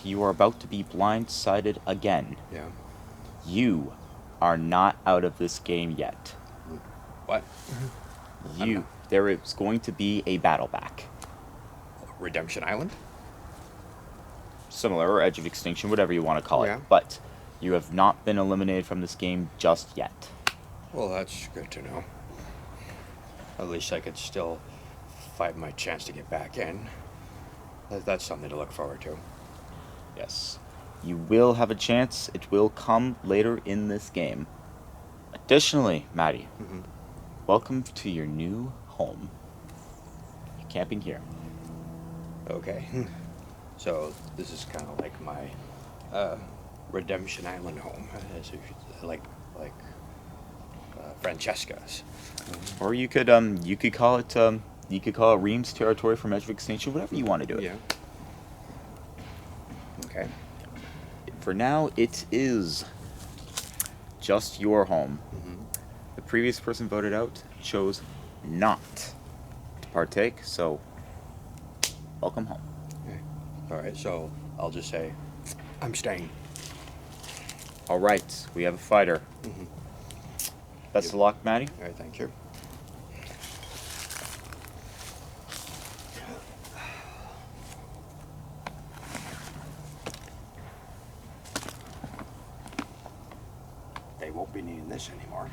you are about to be blindsided again. Yeah. You are not out of this game yet. What? There is going to be a battle back. Redemption Island? Similar, or Edge of Extinction, whatever you want to call Yeah. it. But you have not been eliminated from this game just yet. Well, that's good to know. At least I could still fight my chance to get back in. That's something to look forward to. Yes. You will have a chance. It will come later in this game. Additionally, Maddie, welcome to your new home. You're camping here. Okay. So this is kind of like my Redemption Island home, like Francesca's. Or you could call it Ream's territory from Edge of Extinction, whatever you want to do it. Yeah. Okay. For now, it is just your home. The previous person voted out chose not to partake, so welcome home. Okay. All right. So I'll just say, I'm staying. All right, we have a fighter. Best of luck, Maddie. All right. Thank you. They won't be needing this anymore.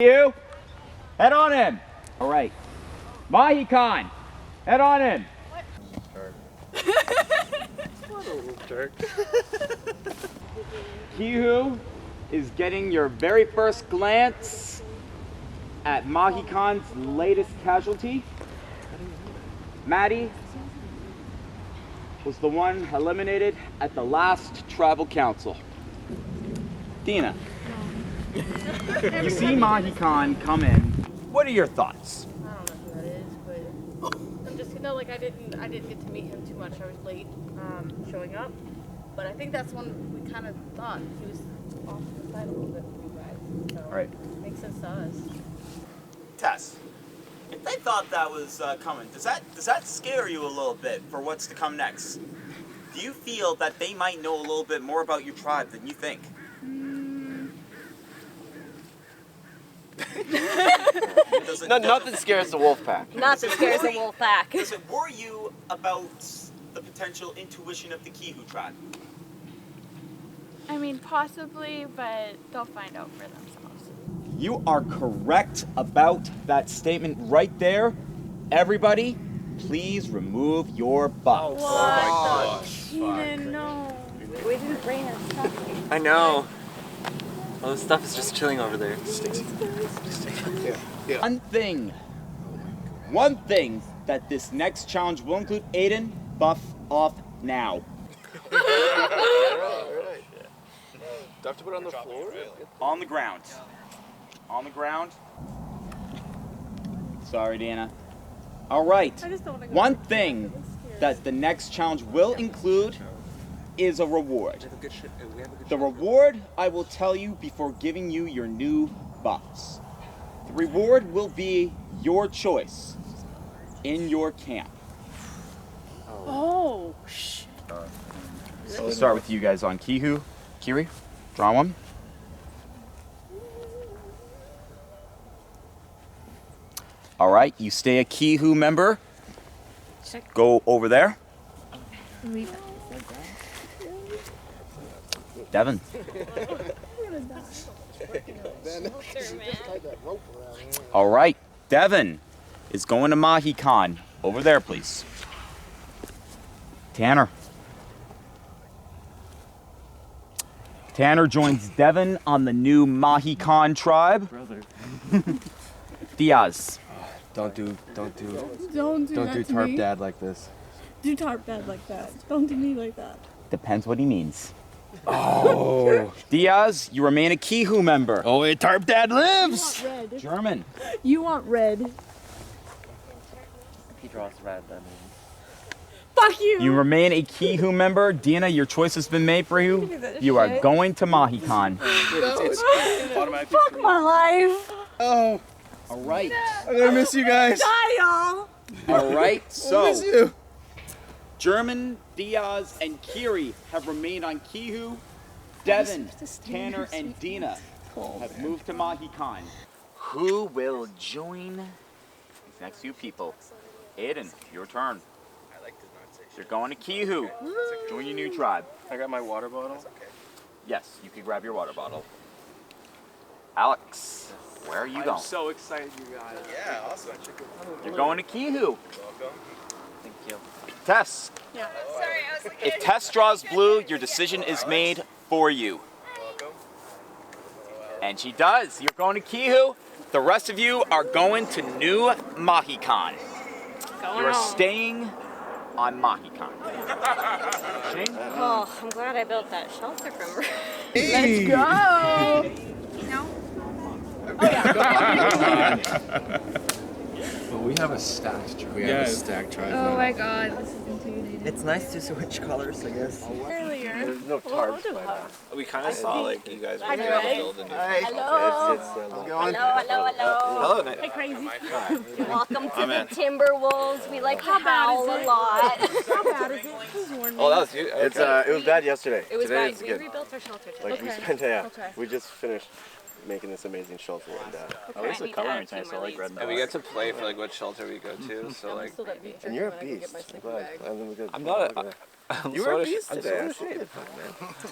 You, head on in. All right. Mahi-Khan, head on in. What a little jerk. Kihu is getting your very first glance at Mahi-Khan's latest casualty. Maddie was the one eliminated at the last Tribal Council. Dina, you see Mahi-Khan come in. What are your thoughts? I don't know who that is, but I'm just like I didn't get to meet him too much. I was late showing up, but I think that's when we kind of thought he was off the side a little bit for you guys. So All right. Makes sense to us. Tess, if they thought that was coming, does that scare you a little bit for what's to come next? Do you feel that they might know a little bit more about your tribe than you think? Nothing scares the wolf pack. Not that scares the wolf pack. Does it worry you about the potential intuition of the Kihu tribe? mean, possibly, but they'll find out for themselves. You are correct about that statement right there. Everybody, please remove your buffs. What the Keenan, no. We didn't bring our stuff. I know. All this stuff is just chilling over there. One thing that this next challenge will include, Aiden, buff off now. Do I have to put it on the floor? On the ground. On the ground. Sorry, Dana. All right. I just don't want to go. One thing that the next challenge will include is a reward. The reward I will tell you before giving you your new buffs. The reward will be your choice in your camp. Oh, shit. So we'll start with you guys on Kihu. Kiri, draw one. All right, you stay a Kihu member. Go over there. Devin. All right, Devin is going to Mahicon. Over there, please. Tanner. Tanner joins Devin on the new Mahicon tribe. Brother. Diaz. Don't do Don't do tarp me. dad like this. Do tarp dad like that. Don't do me like that. Depends what he means. Oh. Diaz, you remain a Kihu member. Oh, wait, tarp dad lives. You want red. German. You want red. If he draws red, then. Fuck you. You remain a Kihu member. Dina, your choice has been made for you. You are going to Mahicon. Fuck my life. Oh, All right. I'm gonna miss you guys. Die, y'all. All right. I'll So, miss you. German, Diaz, and Kiri have remained on Kihu. Devin, Tanner, and Dina have moved to Mahicon. Who will join these next few people? Aiden, your turn. You're going to Kihu. Join your new tribe. I got my water bottle. Yes, you can grab your water bottle. Alex, where are you going? So excited, you guys. Yeah, awesome. You're going to Kihu. Thank you. Tess. Yeah. If Tess draws blue, your decision is made for you. And she does. You're going to Kihu. The rest of you are going to New Mahicon. You are staying on Mahicon. Shane? Oh, I'm glad I built that shelter from her. Let's go. Well, we have a stacked tribe. We have a stacked tribe. Oh my god, this is intimidating. It's nice to switch colors, I guess. Earlier. There's no tarps by now. We kind of saw like you guys were Hi, trying Greg. to build a new. Hello. Going? Hello. Hello. Hi, crazy. Welcome to the Timberwolves. We like to howl a lot. How bad is it? Who's warning? Oh, that was you. It was bad yesterday. It was Today bad. it's We good. rebuilt our shelter today. Like we spent, we just finished making this amazing shelter and At least the coloring's nice. I like red. And we get to play for like what shelter we go to. So like, and you're a beast. I'm glad. And then we got, I'm not. you were a beast today.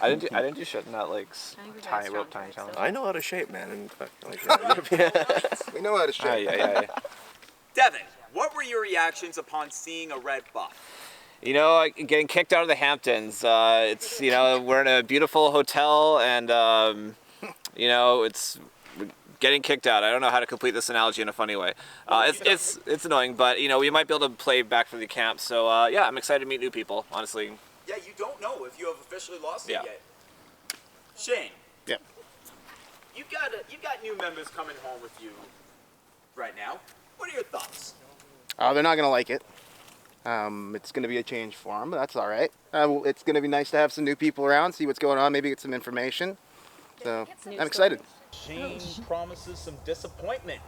I didn't do shit in that like tiny rope tying challenge. I know how to shape, man. And like, We know how to shape. Yeah. Devin, what were your reactions upon seeing a red buff? You know, getting kicked out of the Hamptons. It's we're in a beautiful hotel and you know it's getting kicked out. I don't know how to complete this analogy in a funny way. It's annoying, but we might be able to play back for the camp. So yeah, I'm excited to meet new people. Honestly. Yeah, you don't know if you have officially lost Yeah. it yet. Shane. Yeah. You got new members coming home with you right now. What are your thoughts? They're not gonna like it. It's gonna be a change for them, but that's all right. It's gonna be nice to have some new people around, see what's going on, maybe get some information. So I'm excited. Shane promises some disappointment.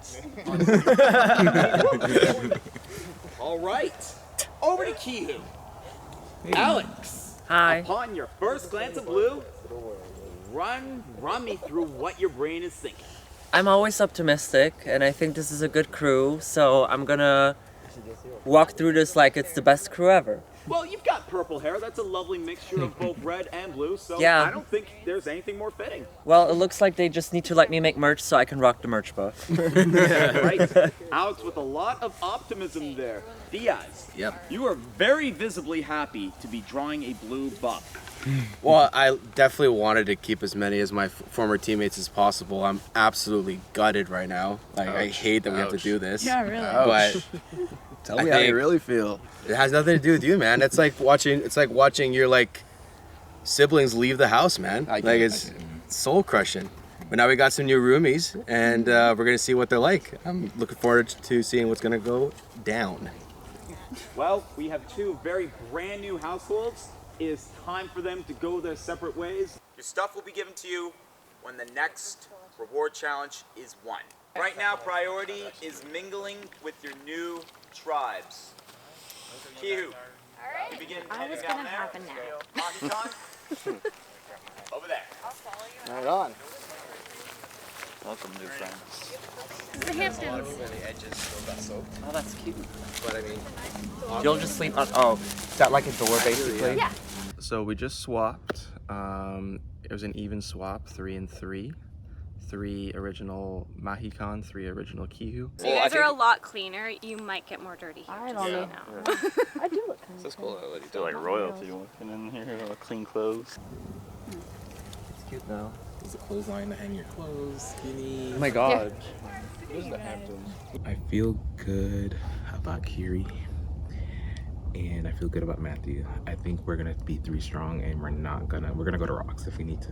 All right, over to Kihu. Alex. Hi. Upon your first glance of blue, run me through what your brain is thinking. I'm always optimistic, and I think this is a good crew, so I'm gonna walk through this like it's the best crew ever. Well, you've got purple hair. That's a lovely mixture of both red and blue, so Yeah. I don't think there's anything more fitting. Well, it looks like they just need to let me make merch so I can rock the merch buff. Right. Alex with a lot of optimism there. Diaz. Yep. You are very visibly happy to be drawing a blue buff. Well, I definitely wanted to keep as many as my former teammates as possible. I'm absolutely gutted right now. Like, I hate that we have to do this. Yeah, really. But Tell me how you really feel. It has nothing to do with you, man. It's like watching your like siblings leave the house, man. It's soul crushing. But now we got some new roomies, and we're gonna see what they're like. I'm looking forward to seeing what's gonna go down. Well, we have two very brand new households. It is time for them to go their separate ways. Your stuff will be given to you when the next reward challenge is won. Right now, priority is mingling with your new tribes. Kihu, you begin heading down there. Mahikon, over there. Right on. Welcome, new friends. The Hamptons. Oh, that's cute. But I mean, You'll just sleep on. Oh, is that like a door basically? Yeah. So we just swapped. It was an even swap, 3 and 3. 3 original Mahikon, 3 original Kihu. So you guys are a lot cleaner. You might get more dirty here. I don't know. I do look kind of That's cool. I'll let you Feel like royalty walking in here, all clean clothes. It's cute though. There's a clothesline to hang your clothes, skinny. Oh my god. This is the Hamptons. I feel good about Kiri. And I feel good about Matthew. I think we're gonna be 3 strong, and we're gonna go to Rocks if we need to.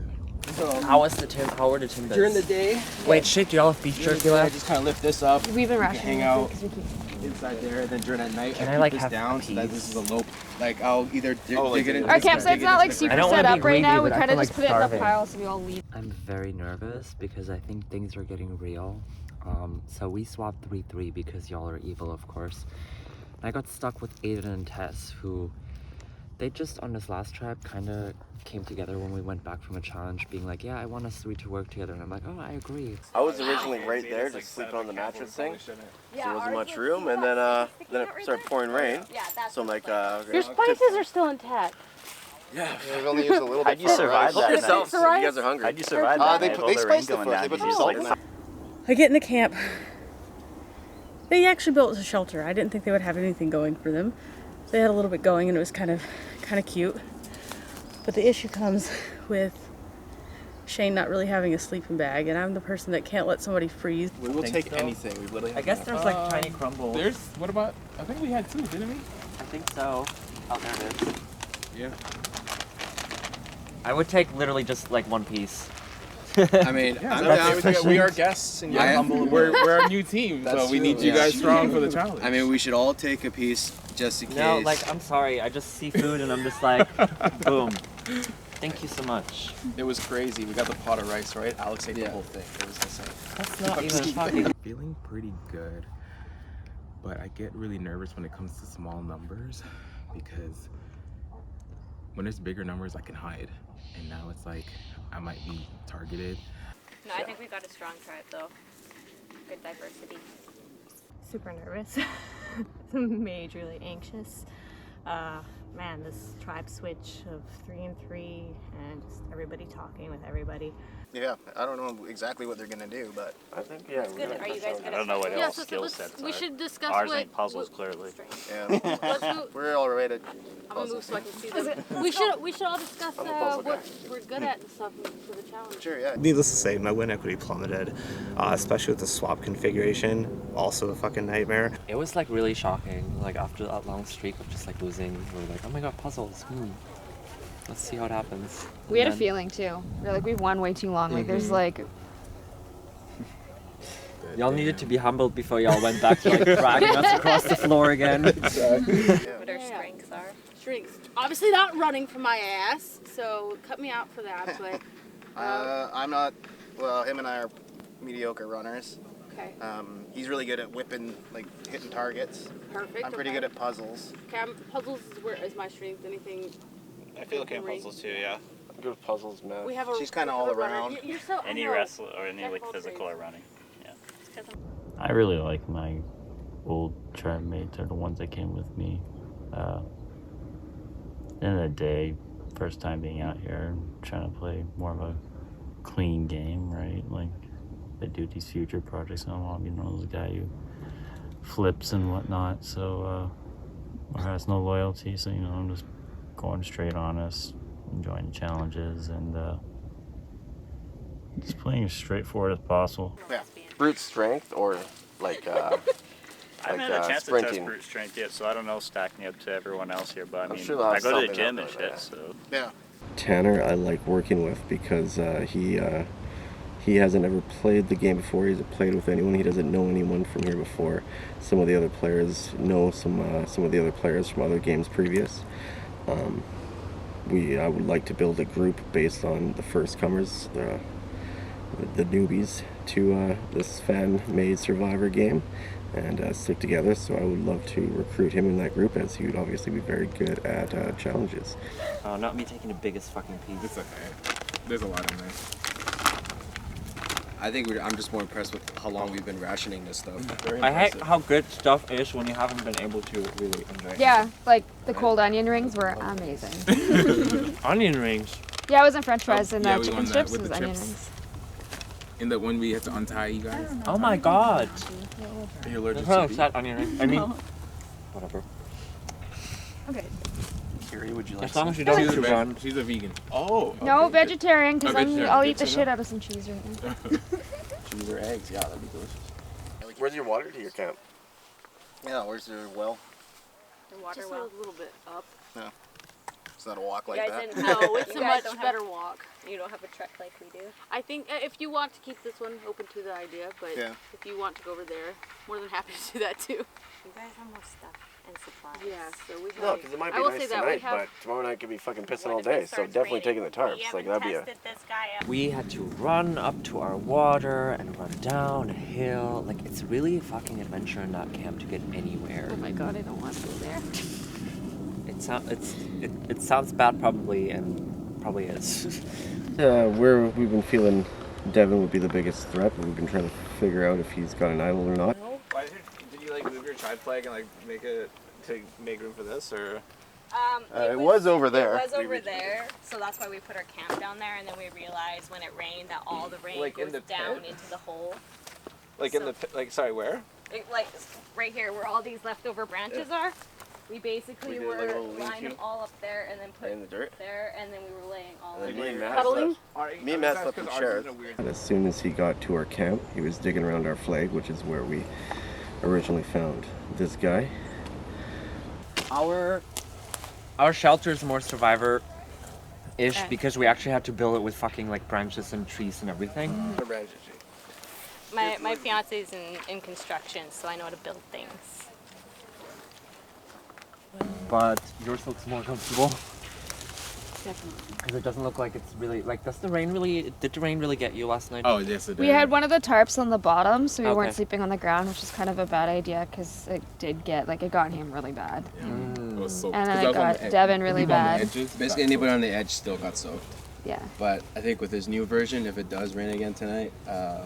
How were the Timbits? During the day. Wait, shit, do y'all have beef jerky I left? just kind of lift this up. We've been You can rationing hang it out because we keep. inside there, and then during the night, Can I I, keep like, this have down so that peas? this is a low. Like I'll either dig it into Our this, campsite's dig it not like into super I don't set wanna up be right greedy, now. We but I kind of feel just like put it in the starving. pile so we all leave. I'm very nervous because I think things are getting real. So we swapped 3-3 because y'all are evil, of course. And I got stuck with Aiden and Tess, who they just on this last trip kind of came together when we went back from a challenge, being like, yeah, I want us 3 to work together. And I'm like, oh, I agree. I was originally right there, just sleeping on the mattress thing. So there wasn't much room, and then it started pouring rain. So I'm like, Your spices are still intact. yeah. We've only used a little bit. How'd you survive that? Yourself, It's you rice. guys are hungry. How'd you survive that? They night with all the rain spiced it going for us. down? They put Did you some just, salt in it. I get in the camp. They actually built a shelter. I didn't think they would have anything going for them. They had a little bit going, and it was kind of cute. But the issue comes with Shane not really having a sleeping bag, and I'm the person that can't let somebody freeze. We will take anything. We literally I guess there's like tiny crumbles. What about? I think we had 2, didn't we? I think so. Oh, there it is. Yeah. I would take literally just like one piece. I mean, I'm down. We are guests, and we're a new team, so we need you guys strong for the challenge. I mean, we should all take a piece just in case. No, like I'm sorry. I just see food and I'm just like, boom. Thank you so much. It was crazy. We got the pot of rice, right? Alex ate the whole thing. It was insane. That's not even fucking. Feeling pretty good, but I get really nervous when it comes to small numbers because when there's bigger numbers, I can hide, and now it's like I might be targeted. No, I think we got a strong tribe though. Good diversity. Super nervous. Majorly anxious. Man, this tribe switch of 3 and 3 and just everybody talking with everybody. Yeah, I don't know exactly what they're gonna do, but I think, yeah. Good. Are you guys I gonna? don't know what Yeah, else so skill let's, sets we are. should discuss Ours what. ain't puzzles, clearly. yeah, Let's move. we're all rated. I'm gonna move so I can see them. We should all discuss what we're good at and stuff for the challenge. Sure, yeah. Needless to say, my win equity plummeted, especially with the swap configuration. Also a fucking nightmare. It was like really shocking. Like after that long streak of just like losing, we were like, oh my god, puzzles. Let's see how it happens. We had a feeling too. We're like, we've won way too long. Like, there's like. Y'all needed to be humbled before y'all went back to like dragging us across the floor again. What our strengths are. Strengths. Obviously not running from my ass, so cut me out for that. But I'm not. Well, him and I are mediocre runners. okay, He's really good at whipping, like hitting targets. perfect. I'm pretty good at puzzles. Okay, puzzles is my strength. Anything. I feel okay in puzzles too, yeah. I'm good with puzzles, man. We have a. She's kinda we have all a runner. around. You're so. I Any know. wrestle or any Jack like of all physical trades. or running. Yeah. I really like my old tribe mates, or the ones that came with me. the end of the day, first time being out here, trying to play more of a clean game, right? Like, I do these future projects, and I want to be one of those guy who flips and whatnot, so, or has no loyalty, so, you know, I'm just going straight honest, enjoying the challenges, and just playing as straightforward as possible. Yeah. Brute strength or like I haven't had a chance sprinting. to test brute strength yet, so I don't know stacking up to everyone else here, but I mean, sure they'll I have go to the something gym out and there, shit, so. Yeah. Tanner, I like working with because he hasn't ever played the game before. He hasn't played with anyone. He doesn't know anyone from here before. Some of the other players know some of the other players from other games previous. I would like to build a group based on the first comers, the newbies to this fan-made Survivor game, and stick together. So I would love to recruit him in that group, as he would obviously be very good at challenges. Oh, not me taking the biggest fucking piece. It's okay. There's a lot in there. I think I'm just more impressed with how long we've been rationing this stuff. I hate how good stuff is when you haven't been able to really enjoy it. Yeah, like the cold onion rings were amazing. Onion rings? Yeah, it wasn't French fries and Yeah, we chicken won that strips. with It was the onion chips. rings. In the when we had to untie you guys. Oh my god. Are you allergic That's how to it's beef? that onion ring. I mean, No. whatever. Okay. Kiri, would you like As long as you some? don't She's a chew on. She's a vegan. Oh. No, vegetarian, because Oh, vegetarian. I'll Good eat the to shit know. out of some cheese right now. cheese or eggs? Yeah, that'd be delicious. Where's your water to your camp? Yeah, where's your well? The water Just well. a little bit up. Yeah. Is that a walk like You guys that? didn't know. It's You a guys much don't have- better walk. You don't have a trek like we do. I think if you want to keep this one open to the idea, but Yeah. if you want to go over there, more than happy to do that too. You guys have more stuff and supplies. Yeah, so we have. No, because it might be I will nice say that we tonight, have. but tomorrow night could be fucking pissing all What if it day. So starts definitely raining? taking the tarps. Like that'd be a. This guy up. We had to run up to our water and run down a hill. Like, it's really a fucking adventure in that camp to get anywhere. Oh my god, I don't want to go there. It sounds bad probably, and probably is. We've been feeling Devin would be the biggest threat, but we've been trying to figure out if he's got an idol or not. Why did you like move your tribe flag and like make it to make room for this, or? It was over there. It was over there, so that's why we put our camp down there, and then we realized when it rained that all the rain Like in goes the down pit? into the hole. Like in the sorry, where? Like right here, where all these leftover branches are. We basically We did were like a little lining lean-to. them all up there and then put In the dirt? there, and then we were laying all And in me and there. Matt Cuddling. slept- Me and Matt slept in chairs. And as soon as he got to our camp, he was digging around our flag, which is where we originally found this guy. Our shelter is more survivor-ish because we actually had to build it with fucking like branches and trees and everything. My fiance's in construction, so I know how to build things. But yours looks more comfortable. Definitely. Because it doesn't look like it's really like. Did the rain really get you last night? Oh yes, it did. We had one of the tarps on the bottom, so we Okay. weren't sleeping on the ground, which is kind of a bad idea because it got him really bad. It was so. And then 'cause I it was on got the ed- Devin really people on the bad. edges Basically, got anybody soaked. on the edge still got soaked. Yeah. But I think with this new version, if it does rain again tonight, I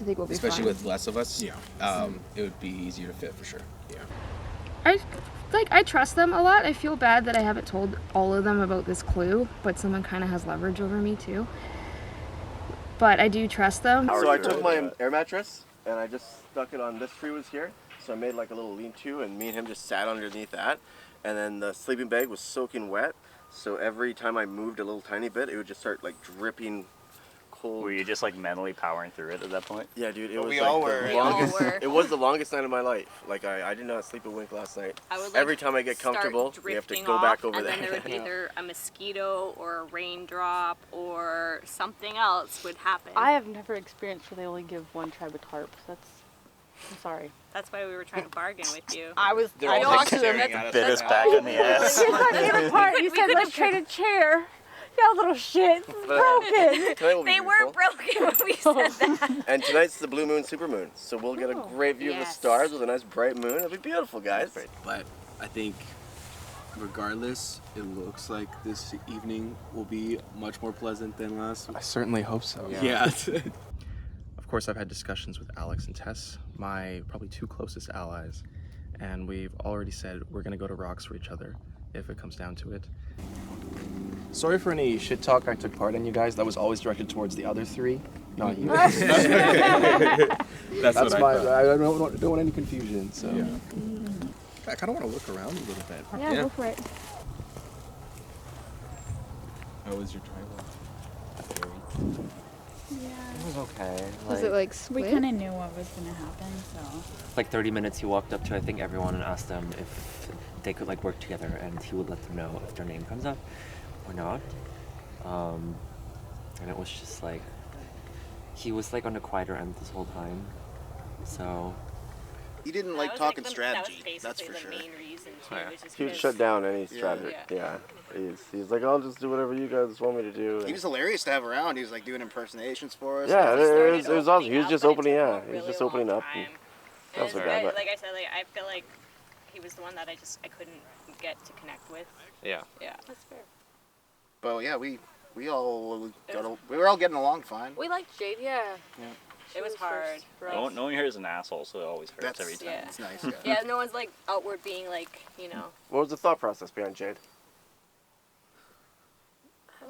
think we'll be especially fine. with less of us, it would be easier to fit for sure. Yeah. I trust them a lot. I feel bad that I haven't told all of them about this clue, but someone kind of has leverage over me too. But I do trust them. So I took my air mattress and I just stuck it on this tree was here. So I made like a little lean-to, and me and him just sat underneath that. And then the sleeping bag was soaking wet. So every time I moved a little tiny bit, it would just start like dripping cold. Were you just like mentally powering through it at that point? Yeah, dude, it But was we like all the were. We all longest. were. It was the longest night of my life. Like I did not sleep a wink last night. I would, like, Every time I get start comfortable, we have to drifting go back off, over and there. then there would be either a mosquito or a raindrop or something else would happen. I have never experienced where they only give one tribe a tarp. I'm sorry. That's why we were trying to bargain with you. I was. They're I all talked to them. staring at us. Bit us back on the ass. Here's my favorite part. You said let's trade a chair. Y'all little shit. It's broken. Tonight will be They beautiful. weren't broken when we said that. And tonight's the blue moon, super moon. So we'll get a great view of the Yes. stars with a nice bright moon. It'll be beautiful, guys. But I think, regardless, it looks like this evening will be much more pleasant than last. I certainly hope so. Yeah. Of course, I've had discussions with Alex and Tess, my probably two closest allies, and we've already said we're gonna go to rocks for each other. if it comes down to it. Sorry for any shit talk I took part in, you guys. That was always directed towards the other three, not you. That's what I my. thought. I don't want any confusion. So. Yeah. I kind of want to look around a little bit. Yeah, go for it. How was your tribal? It was okay. Was it like split? We kind of knew what was gonna happen, so. Like 30 minutes, he walked up to I think everyone and asked them if they could like work together, and he would let them know if their name comes up or not. And it was just like he was like on the quieter end this whole time, so. He didn't like talking strategy, that's for sure. He would shut down any strategy. Yeah. He's like, I'll just do whatever you guys want me to do. He was hilarious to have around. He was like doing impersonations for us. Yeah, it was awesome. He was just opening, he was just opening up. And that's what Like bad. I said, like I feel like he was the one that I couldn't get to connect with. Yeah. Yeah. That's fair. But yeah, we were all getting along fine. We liked Jade, yeah. It was hard. No one here is an asshole, so it always hurts every time. Yeah. It's nice. Yeah, no one's like outward being like, What was the thought process behind Jade? Can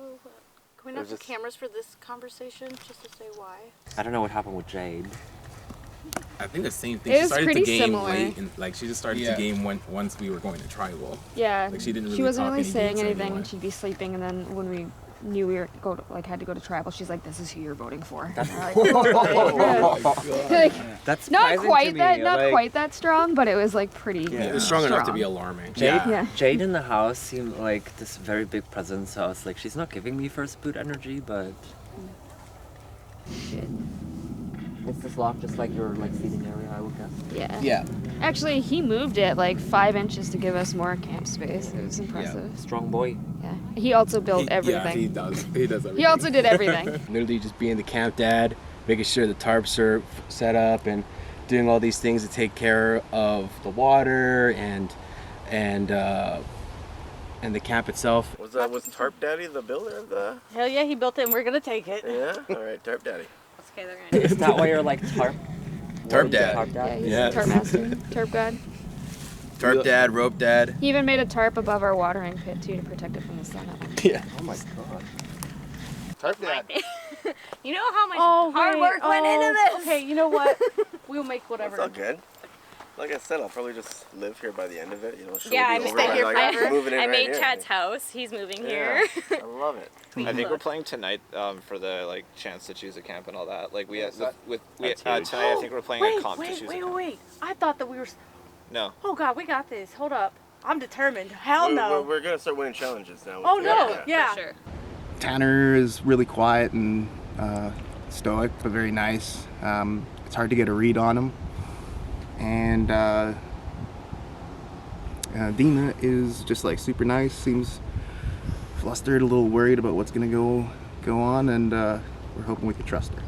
we It not was have just- cameras for this conversation just to say why? I don't know what happened with Jade. I think the same thing. It She was started pretty to game similar. late, and like she just started Yeah. to game once we were going to tribal. Yeah. Like she didn't really She wasn't talk really any saying games anything, anymore. and she'd be sleeping. And then when we knew we were had to go to tribal, she's like, "This is who you're voting for." That's Like, like, That's not surprising quite to that, me, not like- quite that strong, but it was like pretty. Yeah, it was strong enough to be alarming. Jade, Yeah. Jade in the house seemed like this very big presence. So I was like, she's not giving me first boot energy, but. Shit. Is this lock just like your like seating area? I would guess. Yeah. Yeah. Actually, he moved it like 5 inches to give us more camp space. It was impressive. Strong boy. Yeah. He also built everything. Yeah, he does. He does everything. He also did everything. Literally just being the camp dad, making sure the tarps are set up, and doing all these things to take care of the water and the camp itself. Was Tarp Daddy the builder of the? Hell yeah, he built it and we're gonna take it. Yeah. All right, Tarp Daddy. Okay, they're gonna. Is that why you're like tarp? Tarp dad. Tarp Yeah, dad. he's Yes. a tarp master, tarp god. Tarp dad, rope dad. He even made a tarp above our watering pit too to protect it from the sun. Yeah. Oh my God. Tarp Dad. You know how much hard wait, work went into this. Okay, you know what? We'll make whatever. It's all good. Like I said, I'll probably just live here by the end of it. You know, she'll Yeah, be I'm over staying it, here like, forever. moving in I right made here. Chad's house. He's moving Yeah, here. I love it. I think we're playing tonight for the like chance to choose a camp and all that. Like we had that- tonight. I think we're playing a comp to choose a camp. Wait. I thought that we were. No. Oh God, we got this. Hold up. I'm determined. Hell no. We're gonna start winning challenges now. Oh no. Yeah. For sure. Tanner is really quiet and stoic, but very nice. It's hard to get a read on him. And Dina is just like super nice, seems flustered, a little worried about what's gonna go on, and we're hoping we can trust her.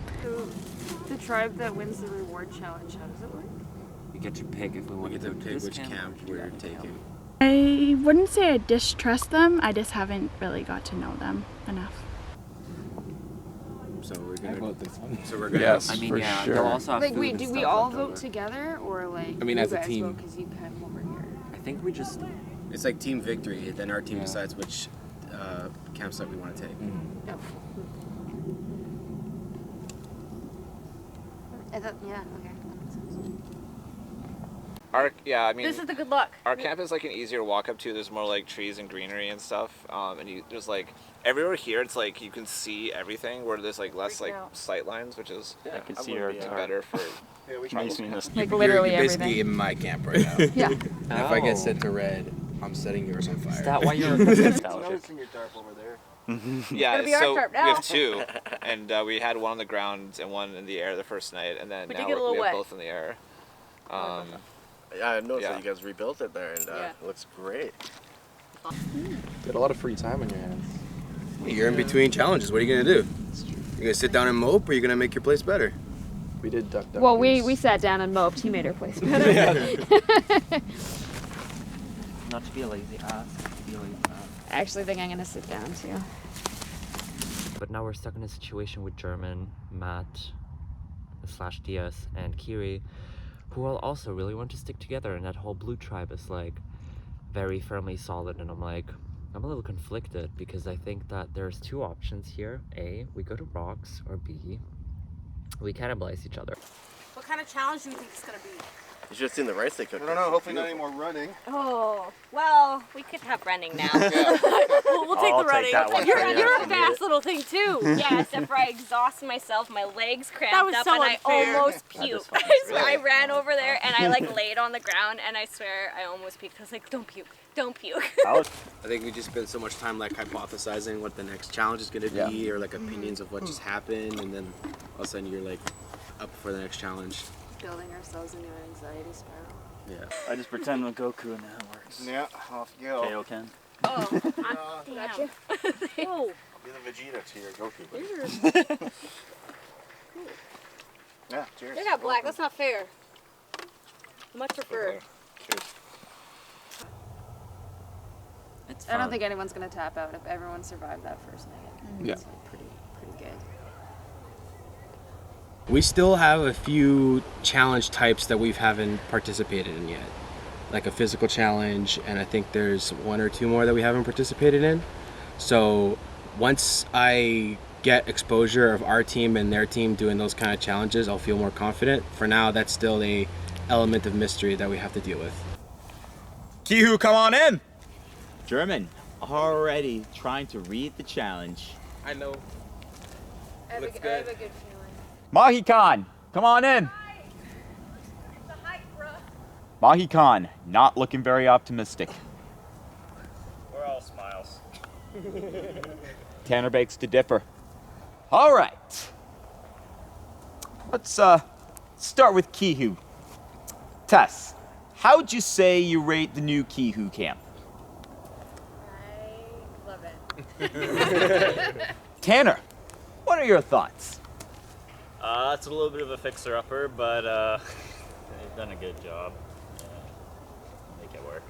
The tribe that wins the reward challenge, how does it work? We get to pick if we want to go to pick this which camp, camp or to we're that camp. taking. I wouldn't say I distrust them. I just haven't really got to know them enough. So we're gonna vote this one. So we're gonna. Yes, I mean, for yeah, sure. they'll also have Like, food wait, and do we stuff all left vote over. together, or like? I mean, you as a guys team. because you come over here. I think we just. It's like team victory. Then our team Yeah. decides which campsite we want to take. Yep. I thought, yeah. Okay. That makes sense. I mean, This is the good luck. our camp is like an easier walk up to. There's more like trees and greenery and stuff. And there's like everywhere here, it's like you can see everything. Where there's like less Freaking like out. sight lines, which is I can see her better for. Yeah, we Makes me miss. Like literally You're basically everything. in my camp right now. Yeah. And if I get Oh. sent to red, I'm setting yours on fire. Is that why you're? Noticing your tarp over there. Yeah, gonna be our so tarp we now. have two, and we had one on the ground and one in the air the first night, and then We now did get a little we have wet. both in the air. Yeah, I noticed Yeah. that you guys rebuilt it there, and Yeah. it looks great. Got a lot of free time on your hands. You're in between challenges. What are you gonna do? You gonna sit down and mope, or you gonna make your place better? We did duck. Well, we sat down and moped. He made our place better. Not to be a lazy ass, to be a lazy ass. I actually think I'm gonna sit down too. But now we're stuck in a situation with German, Matt, / Diaz, and Kiri, who all also really want to stick together, and that whole blue tribe is like very firmly solid, and I'm like, I'm a little conflicted because I think that there's two options here. A, we go to rocks, or B, we cannibalize each other. What kind of challenge do you think it's gonna be? You should have seen the rice they cooked. I don't know. Hopefully not any more running. Oh, well, we could have running now. We'll take I'll the running. take that one. You're a fast little thing too. Yeah, except for I exhausted myself, my legs That cramped was up, so and I unfair. almost That is puked. fucking I swear, I silly. ran over there and I like laid on the ground, and I swear I almost puked. I was like, don't puke, don't puke. I think we just spent so much time like hypothesizing what the next challenge is gonna be, or like opinions of what just happened, and then all of a sudden you're like up for the next challenge. Building ourselves into an anxiety spiral. Yeah. I just pretend I'm Goku and that works. Yeah, off you go. KO Ken. Oh, gotcha. Oh. Be the Vegeta to your Goku. Buddy. Yeah, cheers. They got black. That's not fair. Much prefer. It's I fun. don't think anyone's gonna tap out if everyone survived that first night. Yeah. It's like pretty good. We still have a few challenge types that we haven't participated in yet, like a physical challenge, and I think there's one or two more that we haven't participated in. So once I get exposure of our team and their team doing those kind of challenges, I'll feel more confident. For now, that's still a element of mystery that we have to deal with. Kihu, come on in! German, already trying to read the challenge. I know. I have a good feeling. Mahi-Khan, come on in. Mahi-Khan, not looking very optimistic. We're all smiles. Tanner begs to differ. All right. Let's start with Kihu. Tess, how'd you say you rate the new Kihu camp? I love it. Tanner, what are your thoughts? It's a little bit of a fixer-upper, but they've done a good job. Make it work.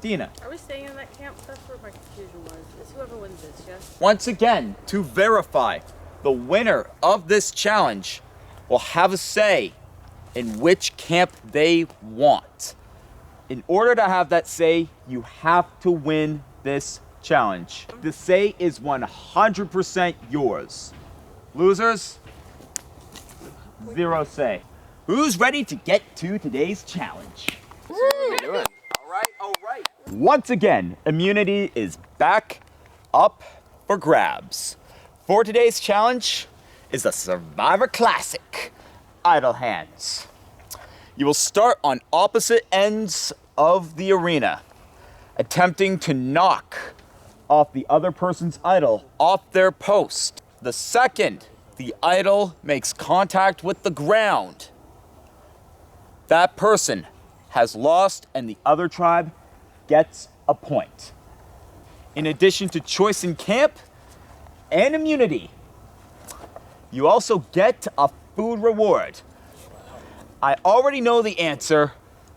Dina. Are we staying in that camp? That's where my confusion was. Is whoever wins this, yes? Once again, to verify, the winner of this challenge will have a say in which camp they want. In order to have that say, you have to win this challenge. The say is 100% yours. Losers, zero say. Who's ready to get to today's challenge? What are we doing? All right. Once again, immunity is back up for grabs. For today's challenge is the Survivor Classic, Idle Hands. You will start on opposite ends of the arena, attempting to knock off the other person's idol off their post. The second the idol makes contact with the ground, that person has lost and the other tribe gets a point. In addition to choice in camp and immunity, you also get a food reward. I already know the answer.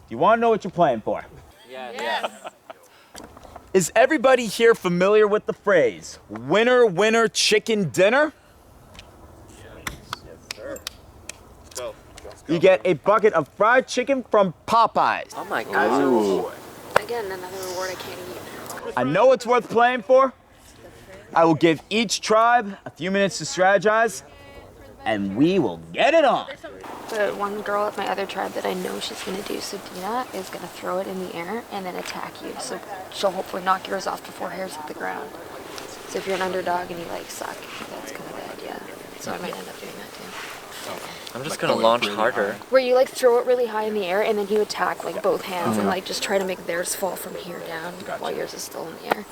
You want to know what you're playing for? Yes. Is everybody here familiar with the phrase, winner, winner, chicken dinner? You get a bucket of fried chicken from Popeyes. Oh my god. Again, another reward I can't eat. I know it's worth playing for. I will give each tribe a few minutes to strategize, and we will get it on. The one girl at my other tribe that I know she's gonna do, so Dina, is gonna throw it in the air and then attack you. So she'll hopefully knock yours off before hers hit the ground. So if you're an underdog and you like suck, that's kind of the idea. So I might end up doing that too. I'm just gonna launch harder. Where you like throw it really high in the air and then you attack like both hands and like just try to make theirs fall from here down while yours is still in the air.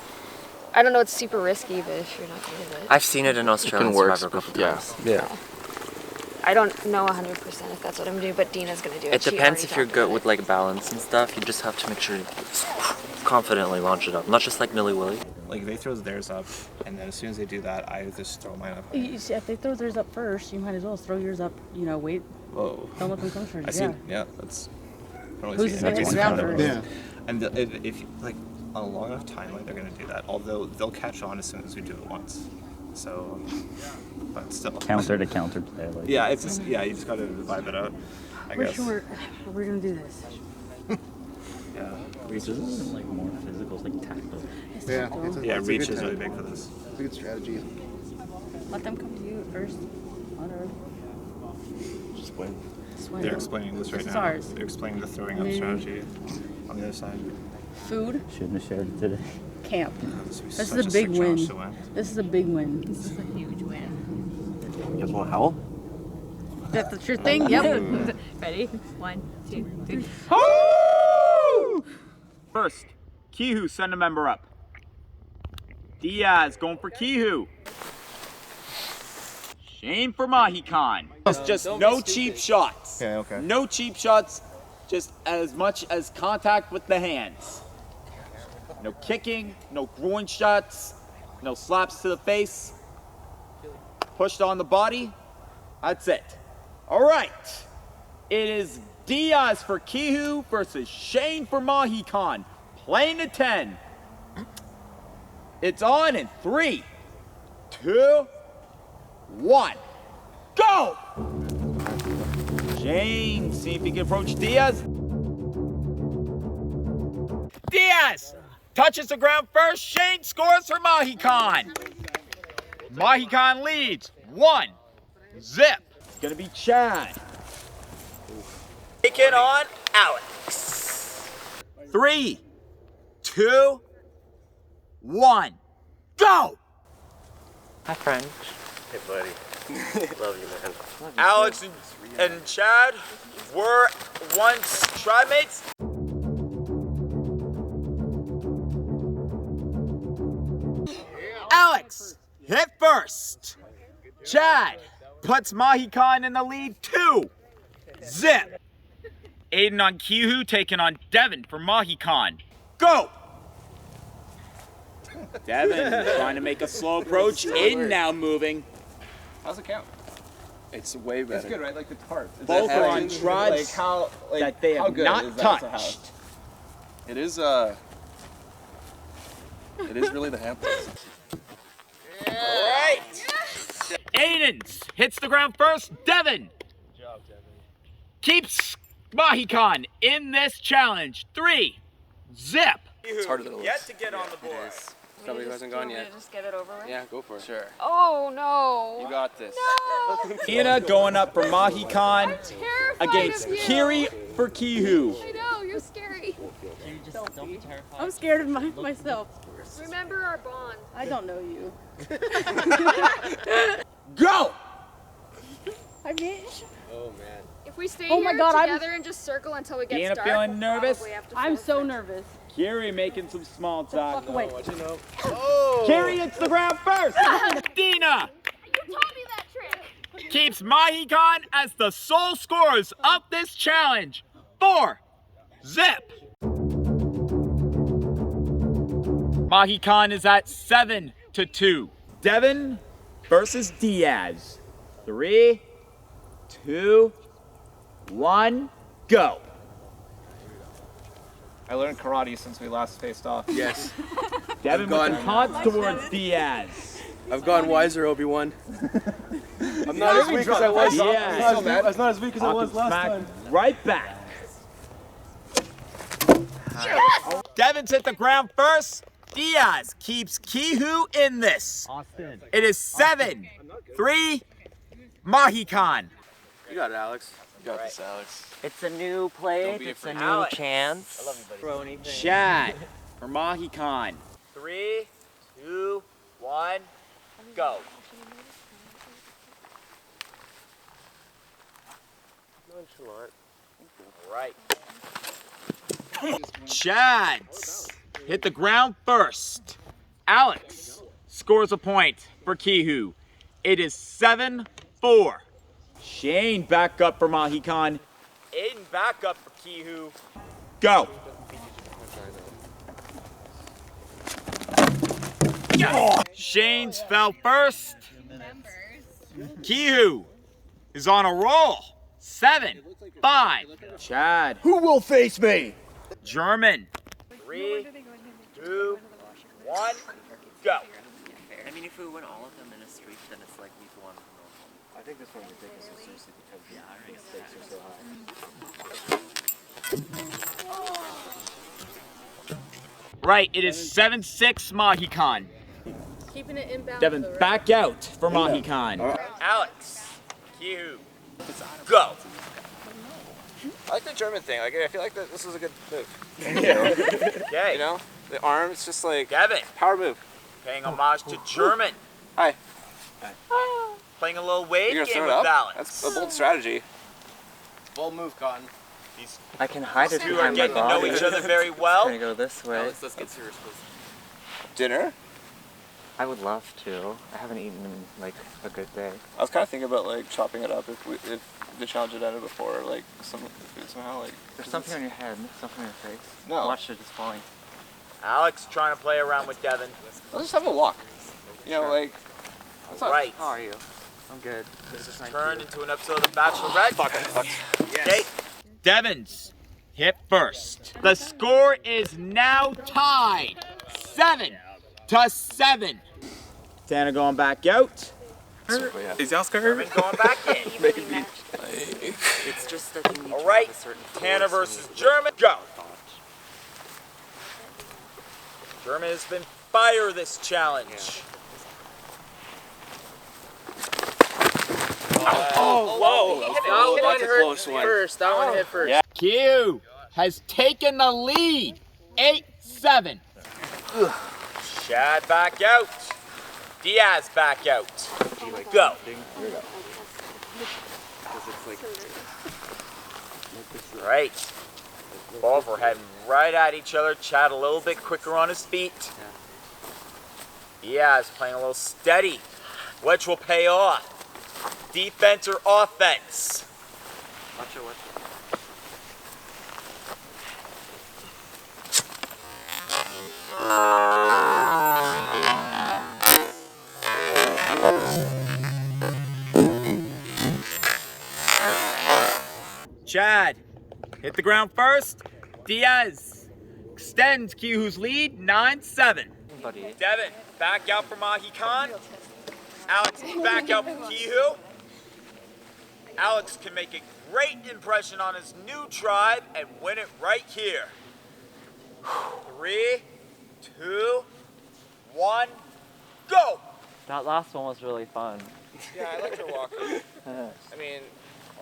I don't know, it's super risky, but if you're not gonna do it. I've seen it in Australian Survivor a couple times. Yeah. I don't know 100% if that's what I'm gonna do, but Dina's gonna do it. It She depends already if you're talked good about with like balance and stuff. You just have to make sure you confidently launch it up, not just like Millie Willy. Like they throw theirs up, and then as soon as they do that, I just throw mine up. You see, if they throw theirs up first, you might as well throw yours up. You know, wait. Whoa. Don't let them come first. I see. Yeah, that's. I don't Who's see the any second reason round for first? that. And if like on a long enough timeline, they're gonna do that. Although they'll catch on as soon as we do it once. So, but still. Counter to counter play. Like Yeah, it's just you just gotta vibe it out. I We're guess. short. We're gonna do this. Yeah. Reach isn't like more physical, it's like tactile. Yeah, Yeah, it's a reach good is really time. big for this. It's a good strategy. Let them come to you first. Whatever. Just win. Swing. They're explaining this right This is now. ours. They're explaining the throwing up Mm. strategy on the other side. Food. Shouldn't have shared it today. Camp. This would be This such is a big sick challenge win. to win. This is a big win. This is a huge win. You guys want to howl? That's your thing? Yep. Ready? 1, 2, 3. First, Kihu, send a member up. Diaz going for Kihu. Shane for Mahikan. Just no cheap shots. Okay, okay. No cheap shots, just as much as contact with the hands. No kicking, no groin shots, no slaps to the face. Pushed on the body. That's it. All right. It is Diaz for Kihu versus Shane for Mahikan. Playing to 10. It's on in 3, 2, 1. Go! Shane, see if he can approach Diaz. Diaz touches the ground first. Shane scores for Mahikan. Mahikan leads 1 zip. It's gonna be Chad. Take it on Alex. 3, 2, 1, go! Hi, French. Hey, buddy. Love you, man. Alex and Chad were once tri-mates. Alex hit first. Chad puts Mahikan in the lead 2 zip. Aiden on Kihu taking on Devin for Mahikan. Go! Devin trying to make a slow approach. Aiden now moving. How's it count? It's way better. It's good, right? Like the part. Both are on tribes that they have not touched. It is really the Hamptons. Right. Aiden hits the ground first. Devin keeps Mahikan in this challenge. 3 zip. It's harder than it looks. Yet to get on the board. Somebody who hasn't gone yet. Just get it over with? Yeah, go for it. Sure. Oh no. You got this. No. Tina going up for Mahikan Terrified against of you. Kiri for Kihu. I know, you're scary. Don't be terrified. I'm scared of myself. Remember our bond. I don't know you. Go! Hi, bitch. Oh, man. If we stay Oh my here God, together and just circle until we get Tina dark, feeling we'll nervous? probably have to I'm forfeit. so nervous. Kiri making some small talk. Fuck away. Oh! Kiri hits the ground first. Dina You taught me that trick. keeps Mahikan as the sole scorers of this challenge. 4 zip. Mahikan is at 7-2. Devin versus Diaz. 3, 2, 1, go. I learned karate since we last faced off. Yes. Devin with the taunts towards Diaz. I've gone wiser, Obi-Wan. I'm not as weak as I was. Diaz. I'm not as weak as I was last Smack time. right back. Yes! Devin's hit the ground first. Diaz keeps Kihu in this. Austin. It is 7-3 Mahikan. You got it, Alex. You got this, Alex. It's a new plate. be It's a afraid. new Alex. chance. I love you, buddy. Throw anything. Chad for Mahikan. 3, 2, 1, go. Nonchalant. Right. Chad hit the ground first. Alex scores a point for Kihu. It is 7-4. Shane back up for Mahikan. Aiden back up for Kihu. Go. Shane's fell first. Kihu is on a roll. 7-5. Chad. Who will face me? German. 3, 2, 1, go. I mean, if we win all of them in a streak, then it's like week 1 of normal. I think this one we take this so seriously because the stakes are so high. Right, it is 7-6 Mahikan. Keeping it inbound. Devin, though, right? back out for Mahikan. Alex, Q, go. I like the German thing. Like, I feel like this is a good move. Okay. You know, the arm. It's just like Devin, power move. paying homage to German. Hi. Playing a little wave You're gonna game throw it with up? Alex. That's a bold strategy. Bold move, Cotton. These I can hide it two are behind my getting to know body. each other very It's well. gonna go this way. Let's get serious, please. Dinner? I would love to. I haven't eaten in like a good day. I was kind of thinking about like chopping it up if the challenge had ended before, like some food somehow like. There's something on your head, something on your face. No. Watch it, it's falling. Alex trying to play around with Devin. Let's just have a walk. You know, like. Right. How are you? I'm good. This is turned into an episode of The Bachelorette. Fuck. Okay. Devins hit first. The score is now tied 7-7. Tana going back out. Is Oscar Herman going back in. It's just that you need All right. to have a certain Tana force versus in German. Go. thought. German has been fire this challenge. Whoa! That one hit first. That one hit first. Yeah. Q has taken the lead. 8-7. Chad back out. Diaz back out. Go. Right. Both are heading right at each other. Chad a little bit quicker on his feet. Diaz playing a little steady, which will pay off. Defense or offense? Watch it, watch it. Chad, hit the ground first. Diaz extends Q-Who's lead, 9-7. Buddy. Devin, back out for Mahikan. Alex, back out for Q-Who. Alex can make a great impression on his new tribe and win it right here. 3, 2, 1, go! That last one was really fun. Yeah, I like your walk. I mean,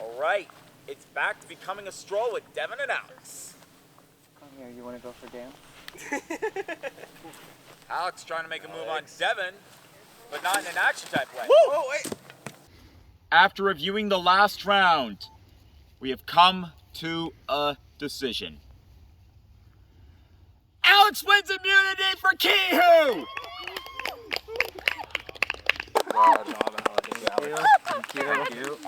All right, it's back to becoming a stroll with Devin and Alex. Come here, you want to go for dance? Alex trying to make a move on Devin, but not in an action type way. oh wait. After reviewing the last round, we have come to a decision. Alex wins immunity for Q-Who! Wow, job, Alex. Thank you. Thank you.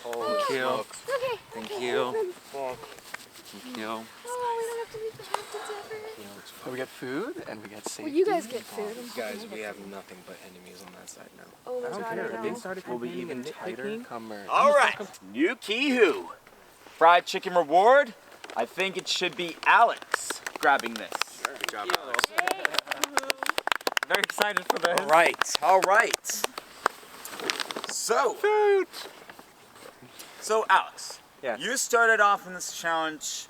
Holy Thank you. smokes. Okay. Thank you. Thank you. Oh, we don't have to leave the captains ever. We get food and we get safety. Well, you guys get food. Guys, we have nothing but enemies on that side now. Oh my I don't god, care. I They know. started We'll be competing even and tighter nitpicking. come March. All right, new Q-Who. Fried chicken reward. I think it should be Alex grabbing this. Good job, Alex. Very excited for this. All right. So, Alex, Yes. you started off in this challenge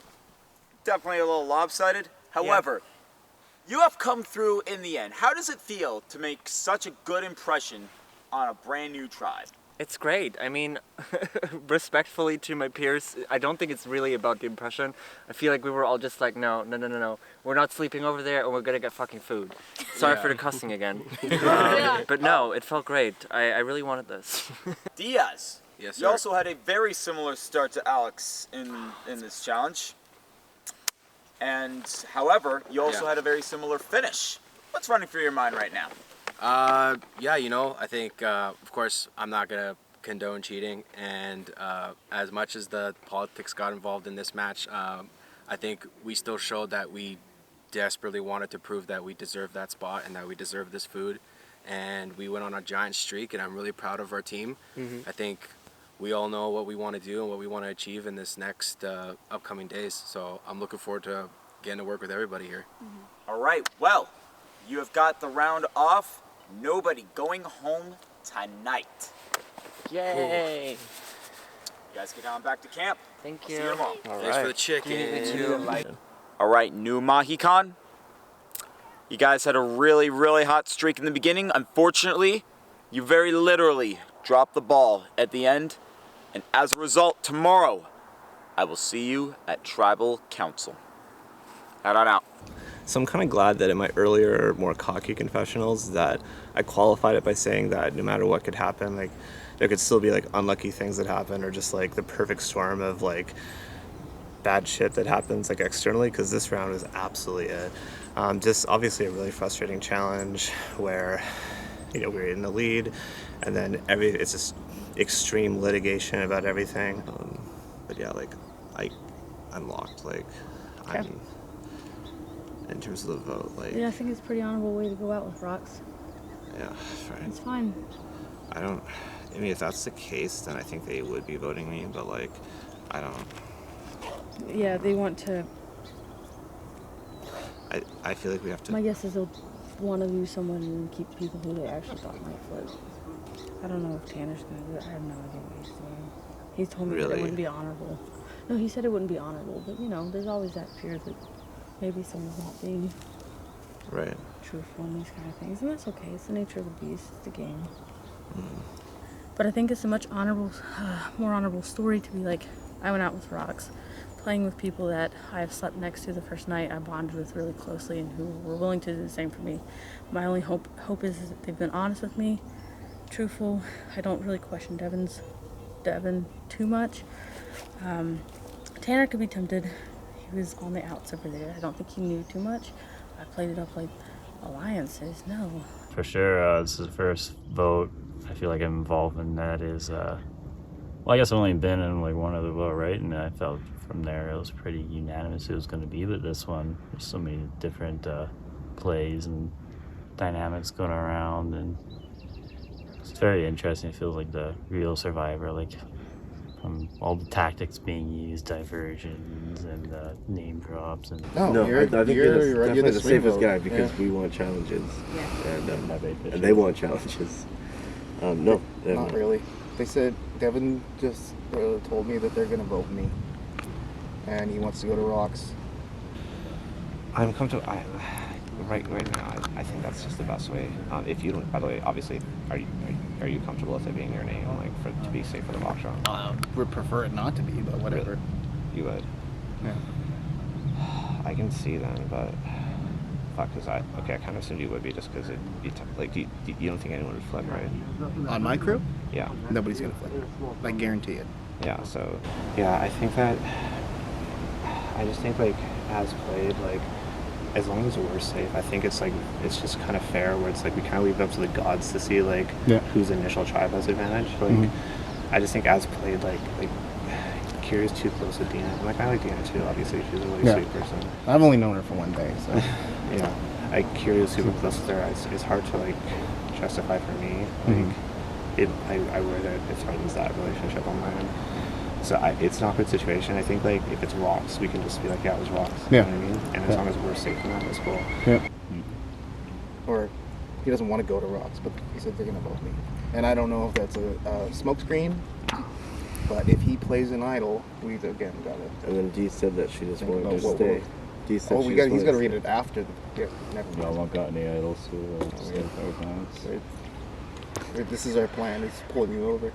definitely a little lopsided. However, you have come through in the end. How does it feel to make such a good impression on a brand new tribe? It's great. I mean, respectfully to my peers, I don't think it's really about the impression. I feel like we were all just like, no. We're not sleeping over there and we're gonna get fucking food. Sorry for the cussing again. But no, it felt great. I really wanted this. Diaz, Yes, you sir. also had a very similar start to Alex in this challenge. And, however, you also Yeah. had a very similar finish. What's running through your mind right now? Yeah, you know, I think, of course, I'm not going to condone cheating. And as much as the politics got involved in this match, I think we still showed that we desperately wanted to prove that we deserve that spot and that we deserve this food. And we went on a giant streak, and I'm really proud of our team. I think we all know what we want to do and what we want to achieve in this next upcoming days. So I'm looking forward to getting to work with everybody here. All right, well, you have got the round off. Nobody going home tonight. Yay! You guys get on back to camp. Thank See you tomorrow. Thanks for the chicken. All right, new Mahikan. You guys had a really, really hot streak in the beginning. Unfortunately, you very literally dropped the ball at the end. And as a result, tomorrow, I will see you at Tribal Council. Head on out. So I'm kind of glad that in my earlier, more cocky confessionals that I qualified it by saying that no matter what could happen, like there could still be like unlucky things that happen or just like the perfect storm of like bad shit that happens like externally, because this round was absolutely it. Just obviously a really frustrating challenge where, you know, we were in the lead and then it's just extreme litigation about everything. But yeah, like I'm locked. Like I'm in terms of the vote. Like Yeah, I think it's a pretty honorable way to go out with rocks. yeah, right. It's fine. I mean, if that's the case, then I think they would be voting me. But like, I don't. Yeah, they want to. I feel like we have to. My guess is they'll want to lose someone and keep people who they actually thought might flip. I don't know if Tanner's gonna do it. I have no idea what he's doing. He's told me that it wouldn't be honorable. No, he said it wouldn't be honorable, but you know, there's always that fear that maybe someone's not being truthful in these kind of things, and that's okay. It's the nature of the beast. It's the game. But I think it's a much more honorable story to be like, I went out with rocks, playing with people that I have slept next to the first night, I bonded with really closely, and who were willing to do the same for me. My only hope is that they've been honest with me, truthful. I don't really question Devin too much. Tanner could be tempted. He was on the outs over there. I don't think he knew too much. I played it up like alliances. No. For sure, this is the first vote I feel like I'm involved in that is, well, I guess I've only been in like one other vote, right? And I felt from there it was pretty unanimous it was going to be, but this one, there's so many different plays and dynamics going around, and it's very interesting. It feels like the real Survivor, like from all the tactics being used, diversions and name drops. And I think you're definitely the safest guy because we want challenges, and they want challenges. No, not really. They said Devin just told me that they're gonna vote me, and he wants to go to rocks. I'm comfortable. Right now, I think that's just the best way. If you don't, by the way, obviously, are you comfortable with it being your name, like to be safe for the box round? Would prefer it not to be, but whatever. Really? You would. Yeah. I can see then, but fuck, I kind of assumed you would be just because it'd be like, you don't think anyone would flip, right? On my crew? Yeah. Nobody's gonna flip. I guarantee it. Yeah. So, yeah, I just think like as played, like as long as we're safe, I think it's just kind of fair where it's like we kind of leave it up to the gods to see like whose initial tribe has advantage. Like I just think as played, like Kira's too close to Dina. And like I like Dina too, obviously she's a really sweet person. I've only known her for one day, so yeah. Kira's super close with her. It's hard to like justify for me. Like I worry that it threatens that relationship on my end. So it's not a good situation. I think like if it's rocks, we can just be like, yeah, it was rocks. Yeah. You know what I mean? And as long as we're safe in that, it's cool. Yeah. Or he doesn't want to go to rocks, but he said they're gonna vote me. And I don't know if that's a smoke screen, but if he plays an idol, we've again got it. And then Dee said that she just wanted to stay. Dee said he's got to read it after. Never mind. Y'all got any idols to This is our plan. Is pulling you over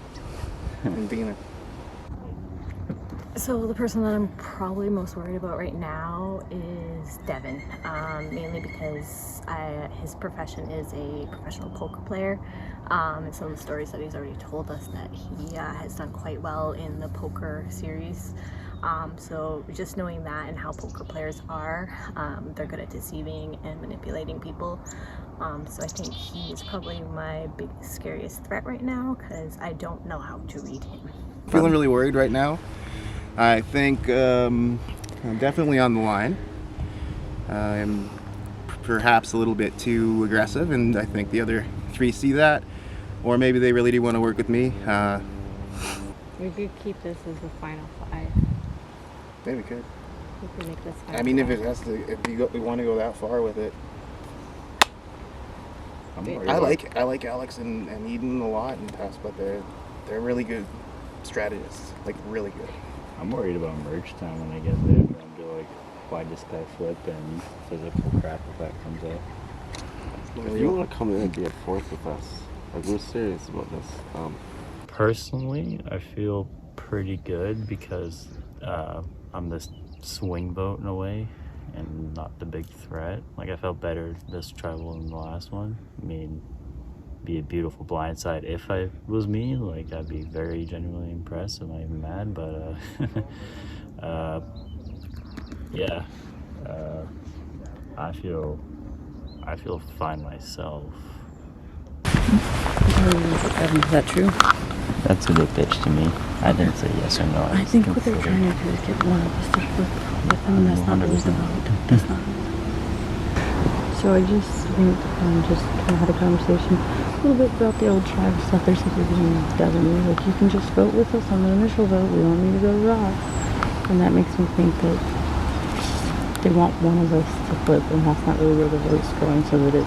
and Dina. So the person that I'm probably most worried about right now is Devin, mainly because his profession is a professional poker player, and some of the stories that he's already told us that he has done quite well in the poker series. So just knowing that and how poker players are, they're good at deceiving and manipulating people. So I think he's probably my biggest, scariest threat right now because I don't know how to read him. Feeling really worried right now. I think I'm definitely on the line. I'm perhaps a little bit too aggressive, and I think the other three see that. Or maybe they really do want to work with me. We could keep this as the final five. Maybe we could. We could make this final I mean, five. if we want to go that far with it. I like Alex and Eden a lot in the past, but they're really good strategists, like really good. I'm worried about merge time when I get there. I'm like, why this guy flip and physical crap if that comes up. If you want to come in and be a fourth with us, like we're serious about this. Personally, I feel pretty good because I'm this swing vote in a way and not the big threat. Like I felt better this travel than the last one. I mean, be a beautiful blindside if I was me. Like I'd be very genuinely impressed. I'm not even mad, but yeah, I feel fine myself. Is that true? That's who they pitched to me. I didn't say yes or no. I think what they're trying to do is get one of us to flip with them, and that's not really the vote. That's not. So I just think just kind of had a conversation a little bit about the old tribe stuff. They're supervising Devin. Like, you can just vote with us on the initial vote. We don't need to go to Ross. And that makes me think that they want one of us to flip, and that's not really where the vote's going, so that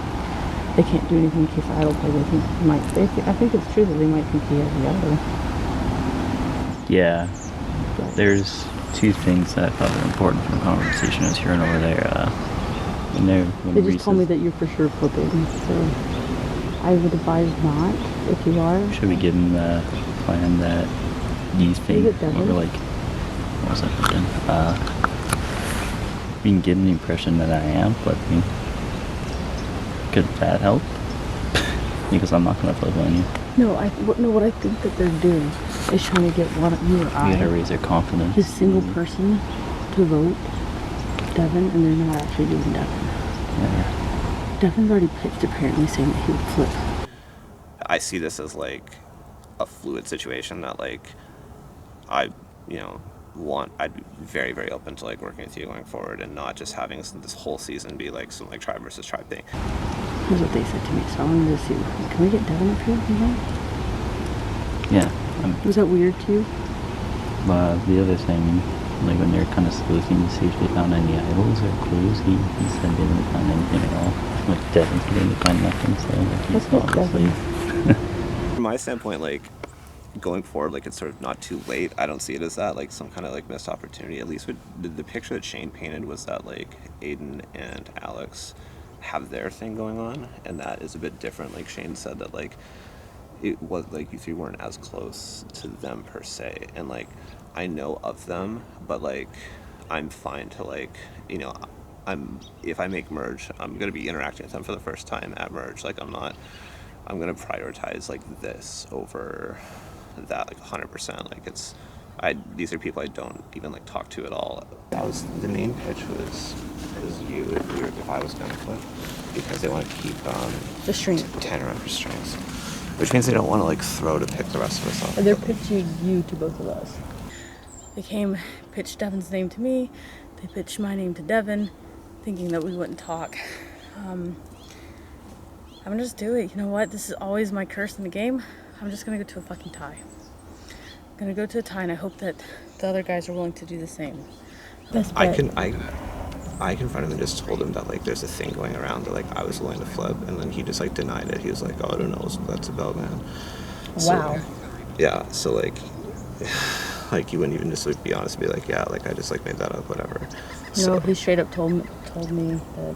they can't do anything in case idle play. They think he might. I think it's true that they might think he has the other. Yeah, there's two things that I thought were important from the conversation I was hearing over there. They just told me that you're for sure flipping, so I would advise not if you are. Should we give them the plan that these things were like, what was I thinking? We can give them the impression that I am flipping. Could that help? Because I'm not going to flip on you. No, what I think that they're doing is trying to get one of you or I. You gotta raise their confidence. This single person to vote Devin, and they're not actually doing Devin. Yeah. Devin's already pitched apparently saying that he would flip. I see this as like a fluid situation that like I'd be very, very open to like working with you going forward and not just having this whole season be like some like tribe versus tribe thing. Here's what they said to me, so I wanted to see, can we get Devin up here? Yeah. Was that weird to you? The other thing, like when they're kind of sleuthing to see if they found any idols or clues, he said they didn't find anything at all. Like Devin didn't find nothing, so like he's obviously. From my standpoint, like going forward, like it's sort of not too late. I don't see it as that like some kind of like missed opportunity. At least with the picture that Shane painted was that like Aiden and Alex have their thing going on, and that is a bit different. Like Shane said that like it was like you three weren't as close to them per se, and like I know of them, but like I'm fine to like if I make merge, I'm gonna be interacting with them for the first time at merge. Like I'm gonna prioritize like this over that like 100%. Like these are people I don't even like talk to at all. That was the main pitch was you if I was gonna flip, because they want to keep the string 10 around for strings, which means they don't want to like throw to pick the rest of us off. They're pitching you to both of us. They pitched Devin's name to me. They pitched my name to Devin, thinking that we wouldn't talk. I'm gonna just do it. You know what? This is always my curse in the game. I'm just gonna go to a fucking tie. I'm gonna go to a tie, and I hope that the other guys are willing to do the same. Best bet. I confronted him and just told him that like there's a thing going around that like I was willing to flip, and then he just like denied it. He was like, oh, I don't know what that's about, man. Wow. So, yeah, so like like you wouldn't even just like be honest and be like, yeah, like I just like made that up, whatever. No, he straight up told me that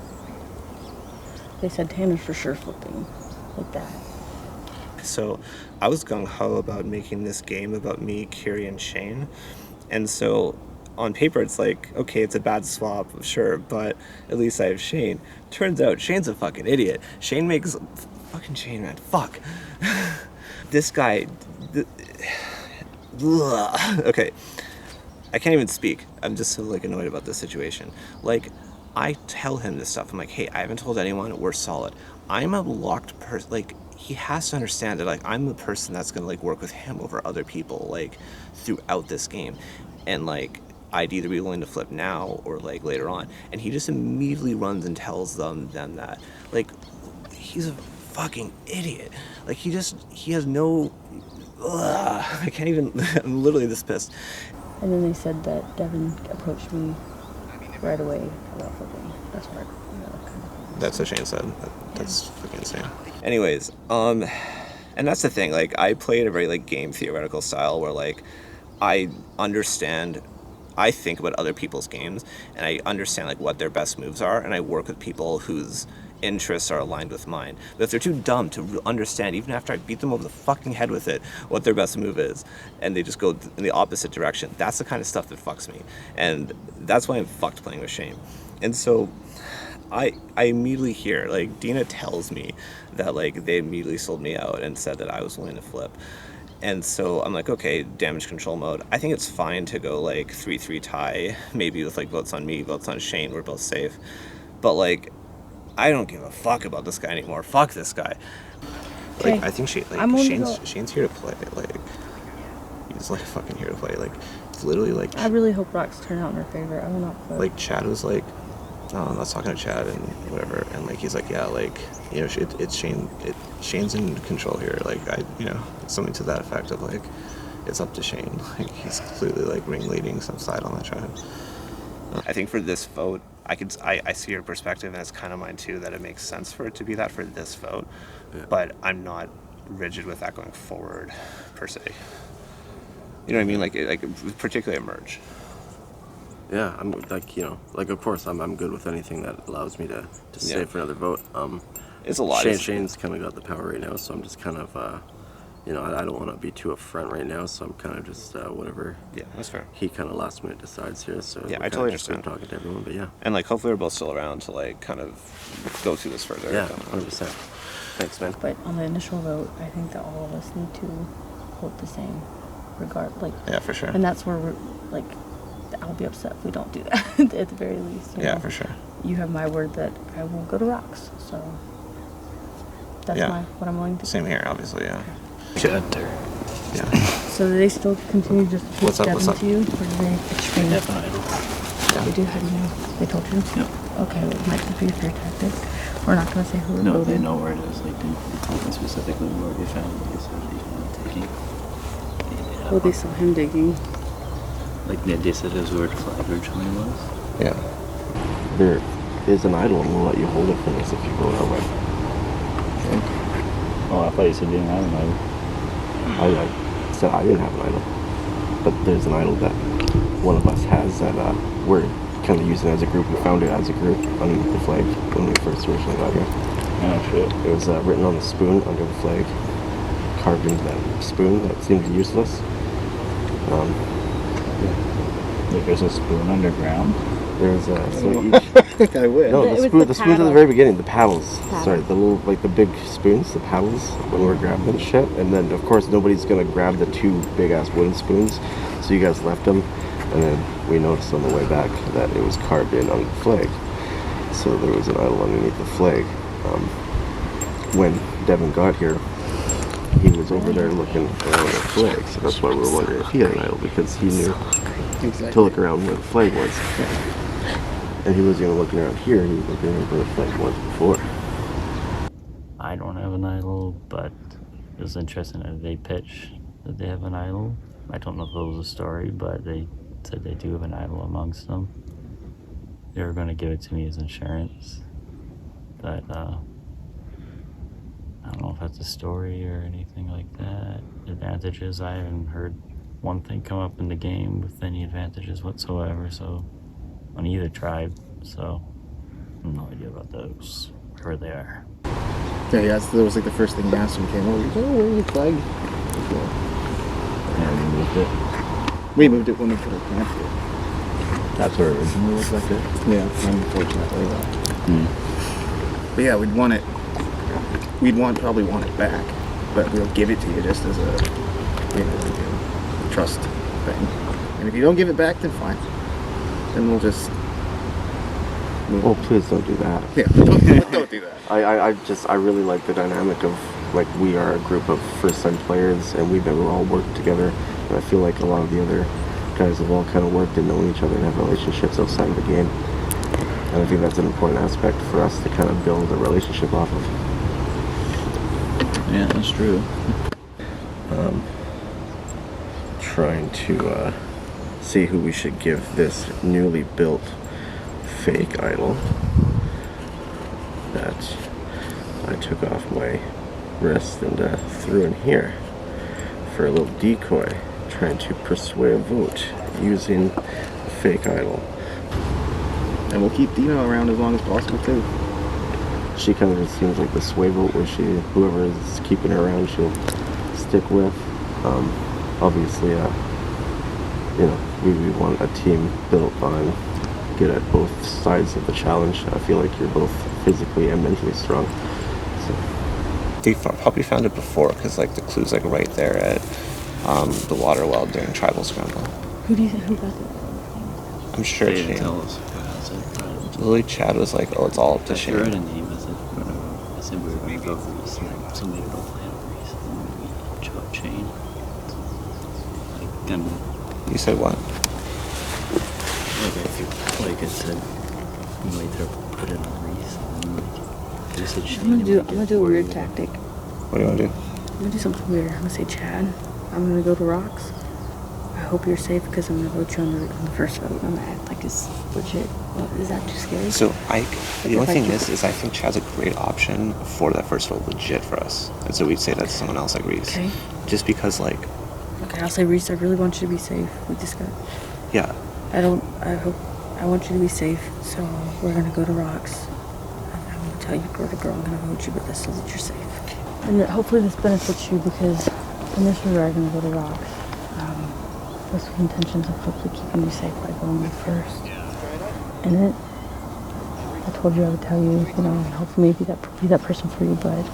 they said Tanner's for sure flipping like that. So I was gung-ho about making this game about me, Kiri, and Shane. And so on paper it's like, okay, it's a bad swap, sure, but at least I have Shane. Turns out Shane's a fucking idiot. Shane makes... Fucking Shane, man. Fuck. This guy... Okay. I can't even speak. I'm just so like annoyed about this situation. Like, I tell him this stuff. I'm like, hey, I haven't told anyone. We're solid. I'm a locked person. Like, he has to understand that like I'm the person that's gonna like work with him over other people like throughout this game, and like I'd either be willing to flip now or like later on. And he just immediately runs and tells them that like he's a fucking idiot. Like he has no. I can't even. I'm literally this pissed. And then they said that Devin approached me right away about flipping. That's what That's what Shane said. That's fucking insane. Anyways, and that's the thing. Like I played a very like game theoretical style where like I think about other people's games and I understand like what their best moves are, and I work with people whose interests are aligned with mine. But if they're too dumb to understand, even after I beat them over the fucking head with it, what their best move is, and they just go in the opposite direction, that's the kind of stuff that fucks me. And that's why I'm fucked playing with Shane. And so I immediately hear, like, Dina tells me that, like, they immediately sold me out and said that I was willing to flip. And so I'm like, okay, damage control mode. I think it's fine to go, like, 3-3 tie, maybe with, like, votes on me, votes on Shane, we're both safe. But, like, I don't give a fuck about this guy anymore. Fuck this guy. Like, Okay. I think Shane's here to play. Like, he's, like, fucking here to play. Like, it's literally, like... I really hope rocks turn out in our favor. I will not play. Like, Chad was like, oh, I was talking to Chad and whatever, and like he's like, yeah, like, you know, it's Shane. Shane's in control here. Like, something to that effect of like, it's up to Shane. Like, he's clearly like ringleading some side on that tribe. I think for this vote, I see your perspective, and it's kind of mine too, that it makes sense for it to be that for this vote, but I'm not rigid with that going forward, per se. You know what I mean? Like particularly a merge. Yeah, I'm like, you know, like of course I'm good with anything that allows me to stay for another vote. It's a lot. Shane's kind of got the power right now, so I'm just kind of, you know, I don't want to be too upfront right now, so I'm kind of just whatever. Yeah, that's fair. He kind of last minute decides here, so Yeah, we're I totally just understand. talking to everyone, but yeah. And like, hopefully we're both still around to like kind of go through this further. Yeah, 100%. Thanks, man. But on the initial vote, I think that all of us need to vote the same, like. Yeah, for sure. And that's where we're like, I'll be upset if we don't do that at the very least. You Yeah, know? for sure. You have my word that I will go to rocks, so that's what I'm willing to do. Same here, obviously. Yeah. Shutter. Yeah. So do they still continue just to What's up, Devin what's up? to you, or do they extreme? They have an idol. They do. How do you know? They told you? Yep. Okay, well, it might just be a fear tactic. We're not going to say who No, voted. they know where it is. Like, they told me specifically where they found it. They said they found it taking. Oh, they saw him digging. Like, they said it was where the flag originally was. Yeah. There is an idol, and we'll let you hold it for us if you go that way. Oh, I thought you said you didn't have an idol. I said I didn't have an idol, but there's an idol that one of us has that we're kind of using as a group. We found it as a group underneath the flag when we first originally got here. Oh shit. It was written on the spoon under the flag, carved into that spoon that seemed useless. Like there's a spoon underground? There's so each... I wish. No, It was the spoons at the paddle. very beginning, the paddles. Paddle. Sorry, the little, like the big spoons, the paddles, when we're grabbing and shit. And then, of course, nobody's gonna grab the two big-ass wooden spoons. So you guys left them, and then we noticed on the way back that it was carved in on the flag. So there was an idol underneath the flag. When Devin got here, he was over there looking around the flag. So that's why we were wondering if he had an idol, because he knew to look around where the flag was. And he wasn't even looking around here, he was looking around where the flag was before. I don't have an idol, but it was interesting that they pitch that they have an idol. I don't know if it was a story, but they said they do have an idol amongst them. They were going to give it to me as insurance, but I don't know if that's a story or anything like that. Advantages, I haven't heard one thing come up in the game with any advantages whatsoever, so on either tribe, so I have no idea about those, where they are. Yeah, yeah, that was like the first thing he asked when he came over. He said, oh, where's the flag? Yeah, we moved it. We moved it when we put our camp here. That's where it originally was like it? Yeah, unfortunately. But yeah, probably want it back, but we'll give it to you just as a, you know, like a trust thing. And if you don't give it back, then fine. Then we'll just move Oh, please don't do that. Yeah, don't do that. I really like the dynamic of, like, we are a group of first-time players, and we've never all worked together. And I feel like a lot of the other guys have all kind of worked and known each other and have relationships outside of the game. And I think that's an important aspect for us to kind of build a relationship off of. Yeah, that's true. Trying to see who we should give this newly built fake idol that I took off my wrist and threw in here for a little decoy, trying to persuade a vote using a fake idol. And we'll keep Dino around as long as possible too. she kind of just seems like the sway vote where whoever is keeping her around, she'll stick with. Obviously, we want a team built on good at both sides of the challenge. I feel like you're both physically and mentally strong. So. They probably found it before because like the clue's like right there at the water well during tribal scramble. Who do you think who got it? I'm sure They didn't Shane. tell us who has it. But Lily Chad was like, oh, it's all up to I Shane. threw out a name as if I said we were going to go Reese, and then somebody would play on Reese, and then we chose Chain. Like, You said what? Like if you like I said, you might put it on Reese, and then like you said Shane. I'm gonna do a weird tactic. What do you want to do? I'm gonna do something weird. I'm gonna say Chad. I'm gonna go to rocks. I hope you're safe because I'm gonna vote you on the first vote. I'm gonna act like it's legit. Well, is that too scary? So Ike, the If only I thing keep- is I think Chad's a great option for that first vote, legit for us. And so we'd say that to someone else like Reese. Okay. Just because like, Okay, I'll say Reese. I really want you to be safe. We just got. yeah, I want you to be safe. So we're gonna go to rocks. I'm gonna tell you, girl to girl, I'm gonna vote you, but this so that you're safe. And hopefully this benefits you because initially we are gonna go to rocks. With the intentions of hopefully keeping you safe by going with first. And I told you I would tell you, hopefully be that person for you, but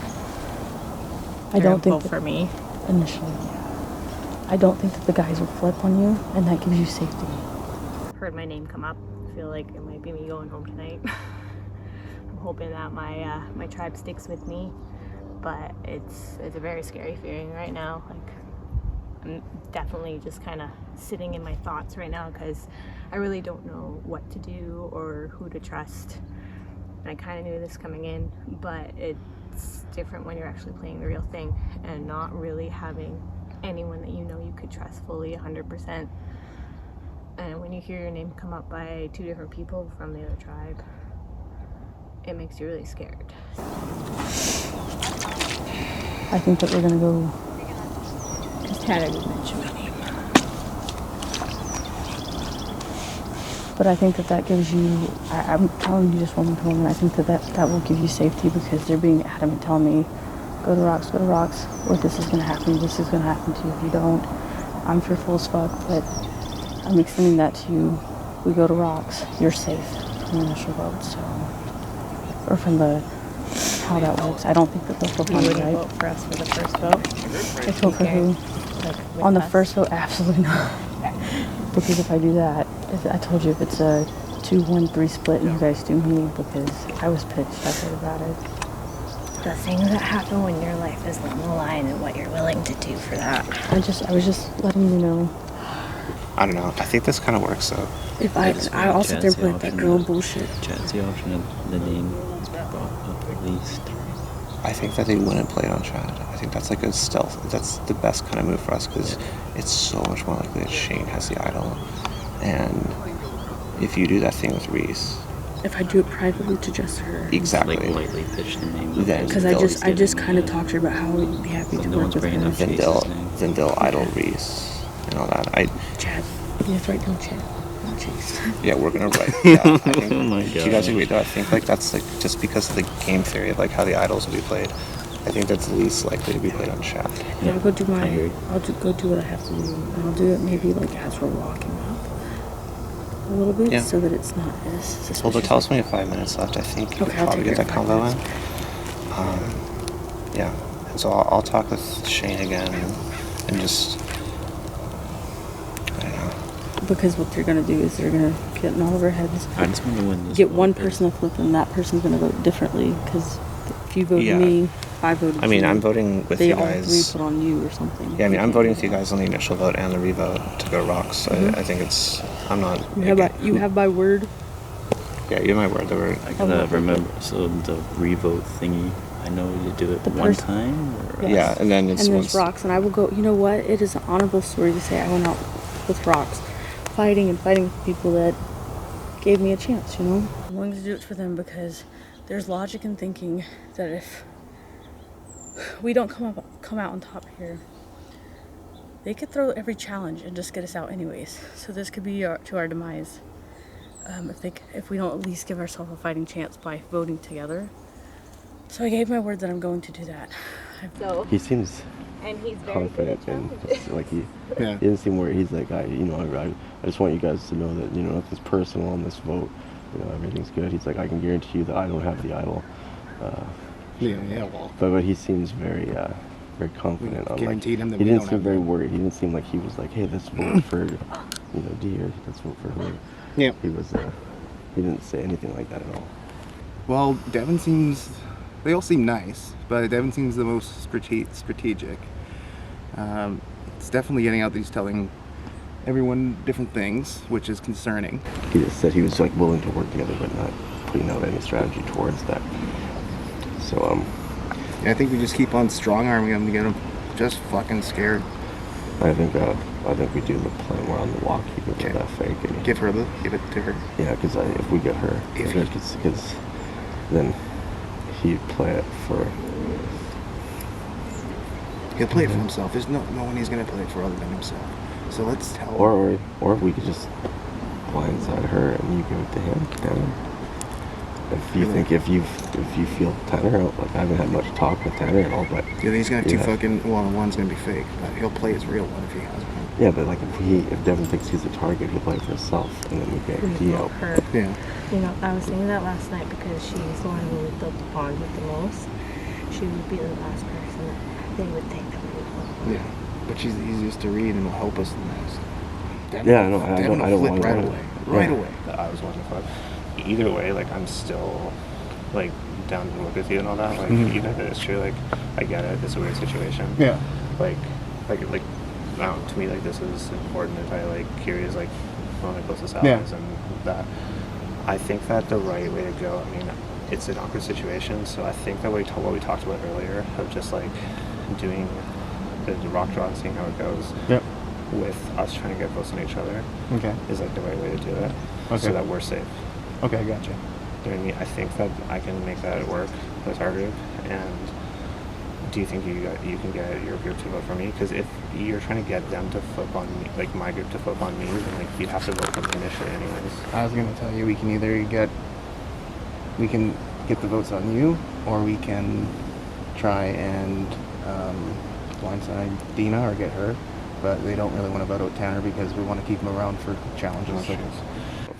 I don't think vote for me initially. I don't think that the guys will flip on you, and that gives you safety. Heard my name come up. I feel like it might be me going home tonight. I'm hoping that my tribe sticks with me, but it's a very scary feeling right now. Like I'm definitely just kind of sitting in my thoughts right now because I really don't know what to do or who to trust. And I kind of knew this coming in, but it's different when you're actually playing the real thing and not really having anyone that you know you could trust fully 100%. And when you hear your name come up by two different people from the other tribe, it makes you really scared. I think that we're gonna go. Just had to mention my name. But I think that gives you. I'm telling you just one more time, and I think that will give you safety because they're being adamant, telling me, go to rocks, or this is gonna happen to you if you don't. I'm fearful as fuck, but I'm extending that to you. We go to rocks, you're safe from the initial vote, so. Or from how that works. I don't think that they'll flip on You me, wouldn't right? vote for us for the first vote? I vote for who? Like, On the with us? first vote, absolutely not. Because if I do that, I told you if it's a 2-1-3 split, you guys do me because I was pitched. I heard about it. The things that happen when your life is on the line and what you're willing to do for that. I was just letting you know. I don't know. I think this kind of works though. If I'll sit there and play like that girl bullshit. Chad's the option of the name at least. I think that they wouldn't play it on Chad. I think that's like a stealth. That's the best kind of move for us because it's so much more likely that Shane has the idol. And if you do that thing with Reese, If I do it privately to just her. exactly, Like lightly pitch the name. then Because I just kind of talked to her about how we'd be happy to work with her. then they'll idol Reese and all that. Chad. You have to write down Chad. Not Chase. Yeah, we're gonna write. Yeah, I think, Oh my do you guys God. agree though? I think like that's like just because of the game theory of like how the idols will be played. I think that's least likely to be played on Chad. Yeah, I'll go do go do what I have to do. And I'll do it maybe like as we're walking up a little bit Yeah. so that it's not as suspicious. Well, but tell us when you have 5 minutes left. I think you could Okay, I'll probably take get that care of combo in. Yeah. And so I'll talk with Shane again and just. I don't know. Because what they're gonna do is they're gonna get in all of our heads. I just want to win this. Get one person to flip, and that person's gonna vote differently. Because if you voted Yeah. me, I voted. I mean, you. I'm voting with they you all guys. three put on you or something. Yeah, I mean, I'm voting with you guys on the initial vote and the revote to go rocks. So Mhm. I think it's. I'm not. You have my word. Yeah, you're my word. The word. I gotta remember. So the revote thingy. I know you do it The one person- time. Or Yeah, and then it's And once. there's rocks, and I will go. You know what? It is an honorable story to say I went out with rocks, fighting with people that gave me a chance. You know, I'm willing to do it for them because there's logic in thinking that if we don't come out on top here, they could throw every challenge and just get us out anyways. So this could be to our demise if we don't at least give ourselves a fighting chance by voting together. So I gave my word that I'm going to do that. So. He seems And he's very confident good at and challenges. just, like he Yeah. didn't seem worried. He's like, I just want you guys to know that, nothing's personal on this vote. Everything's good. He's like, I can guarantee you that I don't have the idol. Well. But he seems very very confident. We guaranteed him that he we didn't don't seem have very one. worried. He didn't seem like he was like, hey, let's vote for D, or let's vote for her. Yeah. He didn't say anything like that at all. Well, Devin seems. They all seem nice, but Devin seems the most strategic. It's definitely getting out that he's telling everyone different things, which is concerning. He just said he was like willing to work together, but not putting out any strategy towards that. So Yeah, I think we just keep on strong arming him to get him just fucking scared. I think we do the play more on the walk. Keep it with that fake. And give it to her. Yeah, because if we get her, because then he'd play it for. He'll play it for himself. There's no one he's gonna play it for other than himself. So let's tell him. Or if we could just blindside her and you give it to him, Tanner. If you think if you feel Tanner out, like I haven't had much talk with Tanner at all, but Yeah, he's gonna have two fucking. Well, one's gonna be fake, but he'll play his real one if he has one. yeah, but like if Devin thinks he's a target, he'll play it for himself, and then we get D out. Her. Yeah. I was saying that last night because she's the one who we built the bond with the most. She would be the last person that they would think that we would vote. Yeah, but she's the easiest to read and will help us the most. Yeah, no, I don't want right to. away. Right away. I was wondering if either way, like I'm still like down to work with you and all that. Like even if it is true, like I get it. It's a weird situation. Yeah. Like I don't know, to me like this is important if I like Kiri's like one of my closest allies and that. I think that the right way to go. I mean, it's an awkward situation, so I think that what we talked about earlier of just like doing the rock draw and seeing how it goes. Yep. With us trying to get close to each other. Okay. Is like the right way to do it. Okay. So that we're safe. Okay, gotcha. You know what I mean? I think that I can make that work with our group. And do you think you can get your group to vote for me? Because if you're trying to get them to flip on me, like my group to flip on me, then like you'd have to vote for me initially anyways. I was gonna tell you we can either get the votes on you, or we can try and blindside Dina or get her. But they don't really want to vote out Tanner because we want to keep him around for challenges. I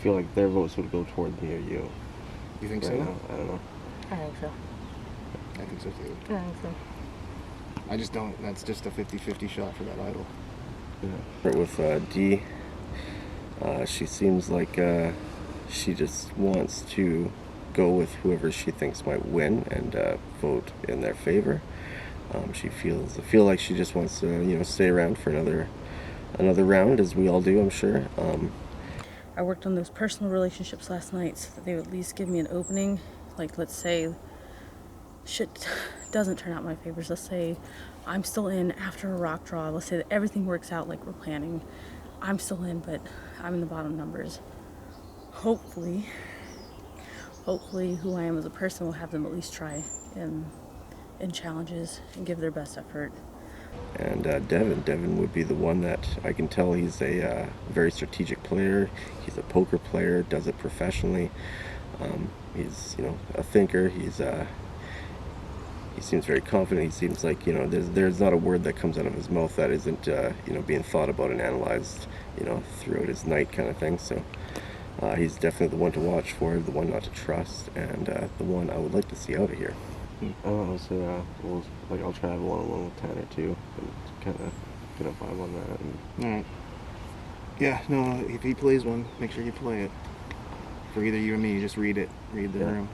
feel like their votes would go toward me or you. You think right so? now. I don't know. I think so. I think so too. I think so. I just don't. That's just a 50-50 shot for that idol. Yeah. With D, she seems like she just wants to go with whoever she thinks might win and vote in their favor. She feel like she just wants to stay around for another round, as we all do, I'm sure. I worked on those personal relationships last night so that they would at least give me an opening. Like, let's say shit doesn't turn out in my favors. Let's say I'm still in after a rock draw. Let's say that everything works out like we're planning. I'm still in, but I'm in the bottom numbers. Hopefully who I am as a person will have them at least try in challenges and give their best effort. And Devin would be the one that I can tell he's a very strategic player. He's a poker player, does it professionally. He's a thinker. He seems very confident. He seems like there's not a word that comes out of his mouth that isn't being thought about and analyzed throughout his night kind of thing. So he's definitely the one to watch for, the one not to trust, and the one I would like to see out of here. I don't know, so I'll try to have a one-on-one with Tanner too, and kind of get a vibe on that. And Alright. Yeah, no, if he plays one, make sure you play it. For either you or me, just read the room.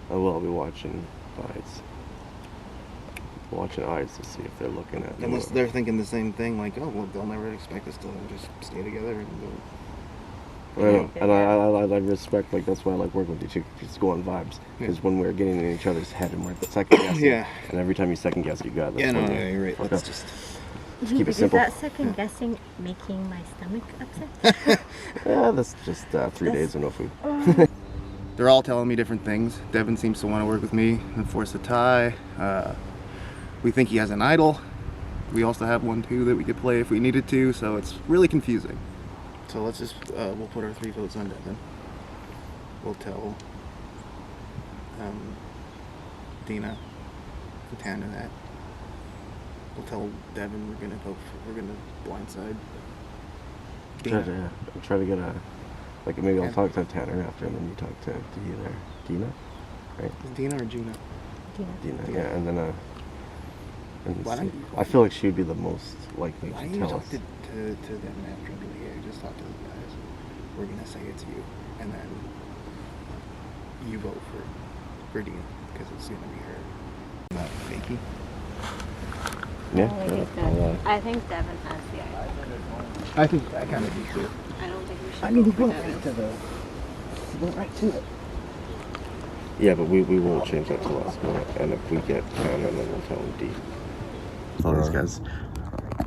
I will be watching eyes to see if they're looking at. Unless they're thinking the same thing, like, oh, well, they'll never expect us to just stay together and do it. And I respect, like, that's why I like working with you too, just go on vibes. Because when we're getting in each other's head and we're second guessing, and every time you second guess, you got it. You're right. Let's just keep it simple. Is that second guessing making my stomach upset? Yeah, that's just 3 days of no food. They're all telling me different things. Devin seems to want to work with me and force a tie. We think he has an idol. We also have one too that we could play if we needed to, so it's really confusing. So let's just, we'll put our 3 votes on Devin. We'll tell Dina and Tanner that we'll tell Devin we're gonna blindside Dina. Try to get a, like, maybe I'll talk to Tanner after, and then you talk to either Dina, right? Dina or Gina? Dina, yeah, and then and Why see. don't you- I feel like she would be the most likely Why to don't you tell talk us. to them after and be like, hey, just talk to the guys. We're gonna say it to you, and then you vote for Dina because it's gonna be her. Not fakey. Yeah. I think Devin has the idea. I think I kind of do too. I don't think we should. I mean, go he for went Devin. right to the. He went right to it. Yeah, but we won't change that till last minute, and if we get Tanner, then we'll tell him D. All these guys.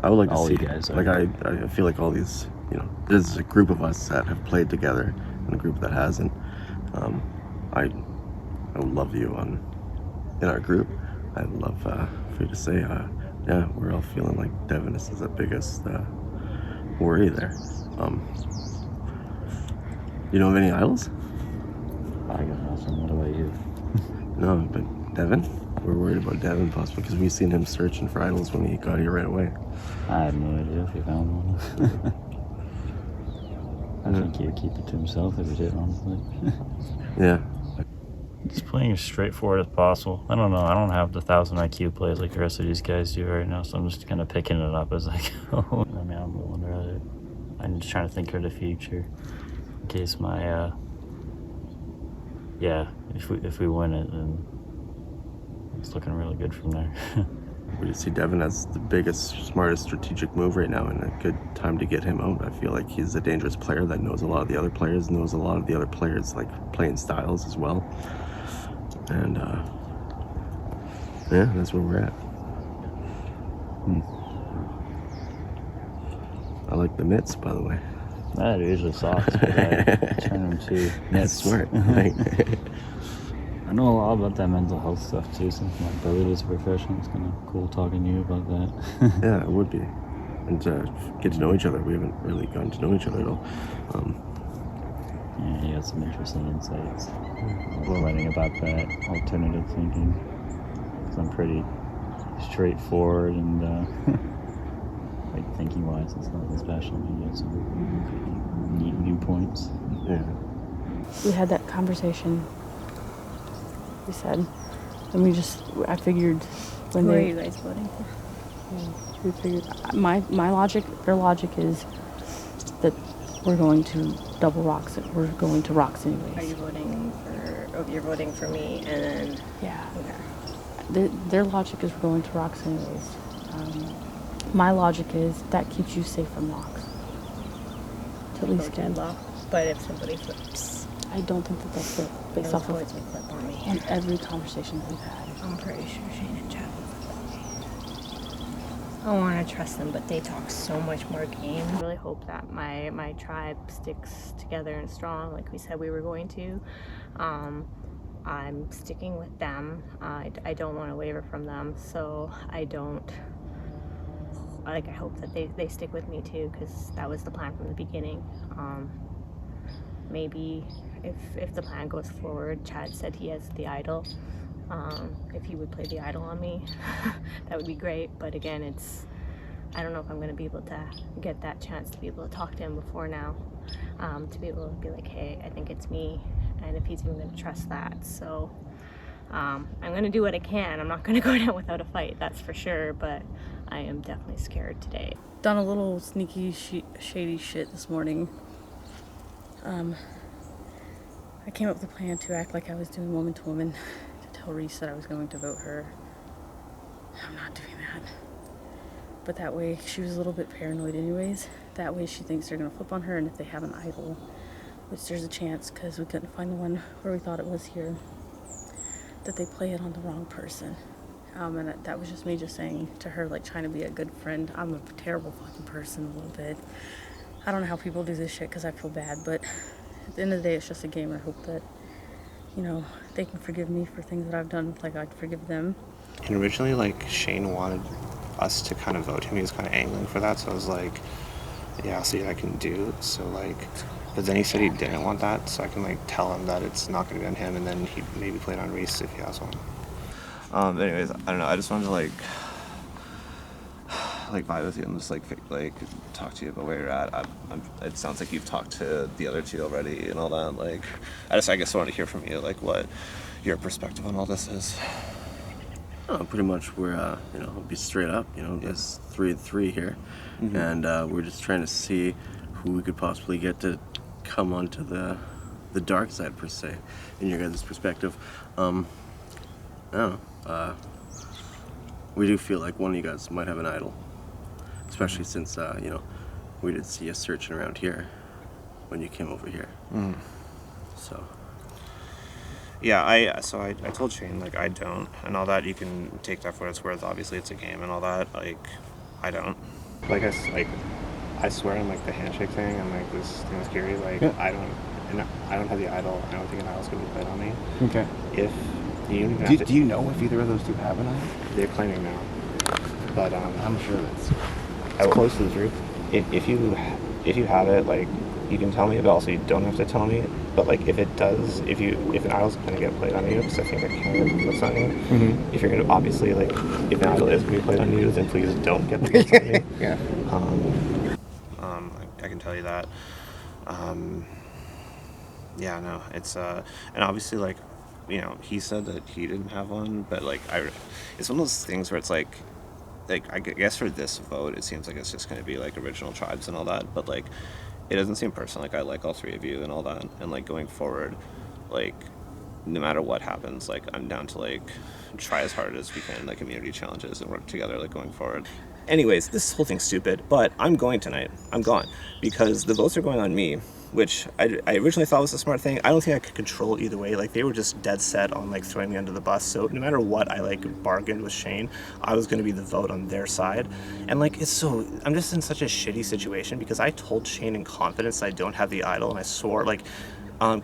I would like to All see, you guys, like, I feel like all these, you know, there's a group of us that have played together and a group that hasn't. I would love you in our group. I'd love for you to say, yeah, we're all feeling like Devin is the biggest worry there. You know of any idols? I got nothing. What about you? No, but Devin? We're worried about Devin possibly because we've seen him searching for idols when he got here right away. I have no idea if he found one. I think he'd keep it to himself if he did, honestly. Yeah. Just playing as straightforward as possible. I don't know. I don't have the 1,000 IQ plays like the rest of these guys do right now, so I'm just kind of picking it up as I go. I mean, I'm just trying to think of the future in case my, yeah, if we win it, then it's looking really good from there. We see Devin as the biggest, smartest strategic move right now, and a good time to get him out. I feel like he's a dangerous player that knows a lot of the other players, knows a lot of the other players' like playing styles as well. And yeah, that's where we're at. I like the mitts, by the way. That is a socks, but I turn them to That's mitts. smart. Right. I know a lot about that mental health stuff too, since my brother is a professional. It's kind of cool talking to you about that. Yeah, it would be. And get to know each other. We haven't really gotten to know each other at all. Yeah, he has some interesting insights. We're learning about that alternative thinking. Because I'm pretty straightforward and like thinking wise, it's nothing special. He has some neat viewpoints. Yeah. We had that conversation. We said, and I figured when Who are they. you guys voting for? We figured my logic, their logic is that we're going to double rocks. We're going to rocks anyways. Are you voting for? Oh, you're voting for me, and then Yeah. okay. Their logic is we're going to rocks anyways. My logic is that keeps you safe from rocks. To at least get deadlock. But if somebody flips, I don't think that that's it. Based those off boys of will flip on me. on every conversation that we've had. I'm pretty sure Shane and Chad will flip on me. I want to trust them, but they talk so much more game. I really hope that my tribe sticks together and strong, like we said we were going to. I'm sticking with them. I don't want to waver from them, so I hope that they stick with me too, because that was the plan from the beginning. Maybe if the plan goes forward, Chad said he has the idol. If he would play the idol on me, that would be great. But again, I don't know if I'm going to be able to get that chance to be able to talk to him before now, to be able to be like, hey, I think it's me, and if he's even going to trust that. So I'm going to do what I can. I'm not going to go down without a fight, that's for sure, but I am definitely scared today. Done a little sneaky, shady shit this morning. I came up with a plan to act like I was doing woman to woman, to tell Reese that I was going to vote her. I'm not doing that. But that way, she was a little bit paranoid anyways. That way she thinks they're going to flip on her, and if they have an idol, which there's a chance because we couldn't find the one where we thought it was here, that they play it on the wrong person. And that was just me just saying to her, like, trying to be a good friend. I'm a terrible fucking person a little bit. I don't know how people do this shit because I feel bad, but at the end of the day, it's just a game. I hope that, you know, they can forgive me for things that I've done, like I'd forgive them. And originally, like, Shane wanted us to kind of vote him. He was kind of angling for that, so I was like, yeah, I'll see what I can do. So, like, But then he said he didn't want that, so I can like tell him that it's not going to be on him, and then he maybe play it on Reese if he has one. Anyways, I don't know. I just wanted to like vibe with you and just like talk to you about where you're at. It sounds like you've talked to the other two already and all that. Like, I guess I want to hear from you like what your perspective on all this is. Pretty much we're I'll be straight up. There's 3-3 here, and we're just trying to see who we could possibly get to come onto the dark side per se, in your guys' perspective. I don't know. We do feel like one of you guys might have an idol, especially since we did see us searching around here when you came over here. So. Yeah, I told Shane like I don't, and all that. You can take that for what it's worth. Obviously, it's a game and all that. Like, I don't. I swear on like the handshake thing and like this thing with Kiri. Like, yeah. I don't have the idol. I don't think an idol's gonna be played on me. Okay. If you do you know if either of those two have an idol? They're claiming now, but I'm sure that's close to the truth. If you have it, like, you can tell me, but also you don't have to tell me. But like, if it does, if an idol's gonna get played on you, because I think I can what's on you. If you're gonna obviously like, if an idol is gonna be played on you, then please don't get the what's on me. Yeah. I can tell you that. Yeah, no, it's and obviously like, he said that he didn't have one, but like it's one of those things where it's like I guess for this vote, it seems like it's just gonna be like original tribes and all that, but like. It doesn't seem personal. Like, I like all three of you and all that. And, like, going forward, like, no matter what happens, like, I'm down to, like, try as hard as we can, like, community challenges and work together, like, going forward. Anyways, this whole thing's stupid, but I'm going tonight. I'm gone. Because the votes are going on me, which I originally thought was a smart thing. I don't think I could control either way. Like, they were just dead set on, like, throwing me under the bus. So no matter what I, like, bargained with Shane, I was going to be the vote on their side. And, like, I'm just in such a shitty situation because I told Shane in confidence I don't have the idol, and I swore, like,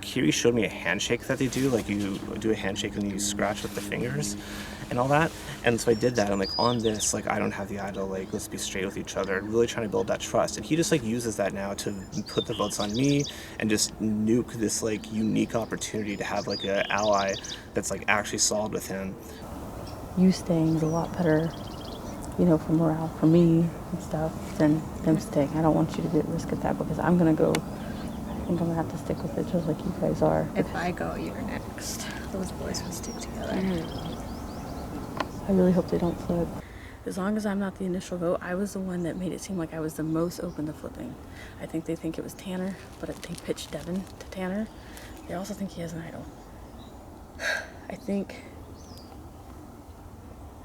Kiri showed me a handshake that they do. Like, you do a handshake and you scratch with the fingers and all that. And so I did that. I'm like, on this, like, I don't have the idol. Like, let's be straight with each other. Really trying to build that trust. And he just, like, uses that now to put the votes on me and just nuke this, like, unique opportunity to have, like, an ally that's, like, actually solid with him. You staying is a lot better, for morale for me and stuff than them staying. I don't want you to risk at that because I'm going to go. I think I'm gonna have to stick with it just like you guys are. If I go, you're next. Those boys will stick together. I really hope they don't flip. As long as I'm not the initial vote, I was the one that made it seem like I was the most open to flipping. I think they think it was Tanner, but they pitched Devin to Tanner. They also think he has an idol. I think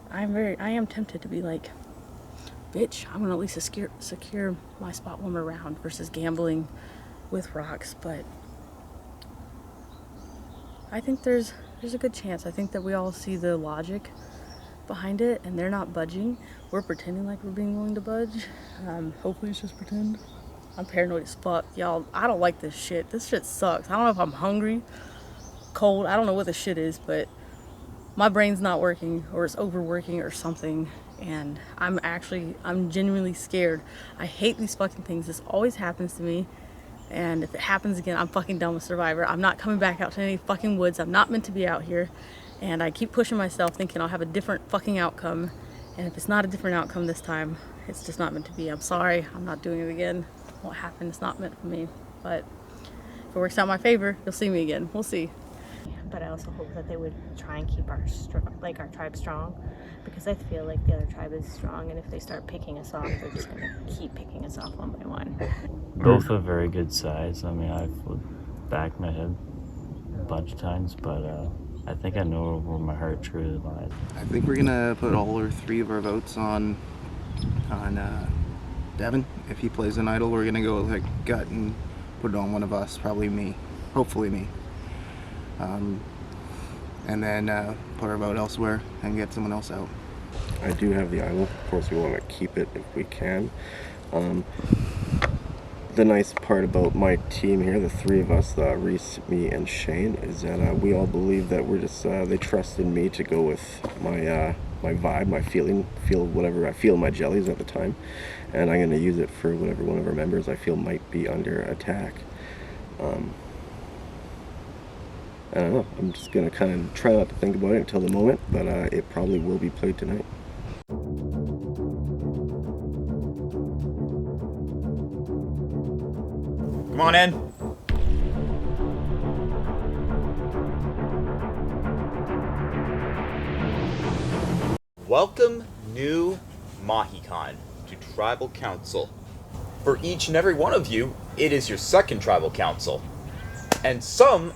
I am tempted to be like, bitch, I'm gonna at least secure my spot one more round versus gambling with rocks, but I think there's a good chance. I think that we all see the logic behind it and they're not budging. We're pretending like we're being willing to budge. Hopefully it's just pretend. I'm paranoid as fuck. Y'all, I don't like this shit. This shit sucks. I don't know if I'm hungry, cold, I don't know what this shit is, but my brain's not working or it's overworking or something, and I'm genuinely scared. I hate these fucking things. This always happens to me. And if it happens again, I'm fucking done with Survivor. I'm not coming back out to any fucking woods. I'm not meant to be out here. And I keep pushing myself thinking I'll have a different fucking outcome. And if it's not a different outcome this time, it's just not meant to be. I'm sorry. I'm not doing it again. It won't happen. It's not meant for me. But if it works out in my favor, you'll see me again. We'll see. But I also hope that they would try and keep our tribe strong, because I feel like the other tribe is strong, and if they start picking us off, they're just gonna keep picking us off one by one. Both have very good sides. I mean, I've backed my head a bunch of times, but I think I know where my heart truly lies. I think we're gonna put all or three of our votes on Devin. If he plays an idol, we're gonna go like gut and put it on one of us, probably me, hopefully me. And then put our vote elsewhere and get someone else out. I do have the idol. Of course, we want to keep it if we can. The nice part about my team here, the three of us, Reese, me, and Shane, is that we all believe that we're just, they trusted me to go with my vibe, my feel whatever I feel in my jellies at the time. And I'm going to use it for whatever one of our members I feel might be under attack. I don't know. I'm just gonna kind of try not to think about it until the moment, but it probably will be played tonight. Come on in. Welcome, new Mahikan, to Tribal Council. For each and every one of you, it is your second Tribal Council. And some,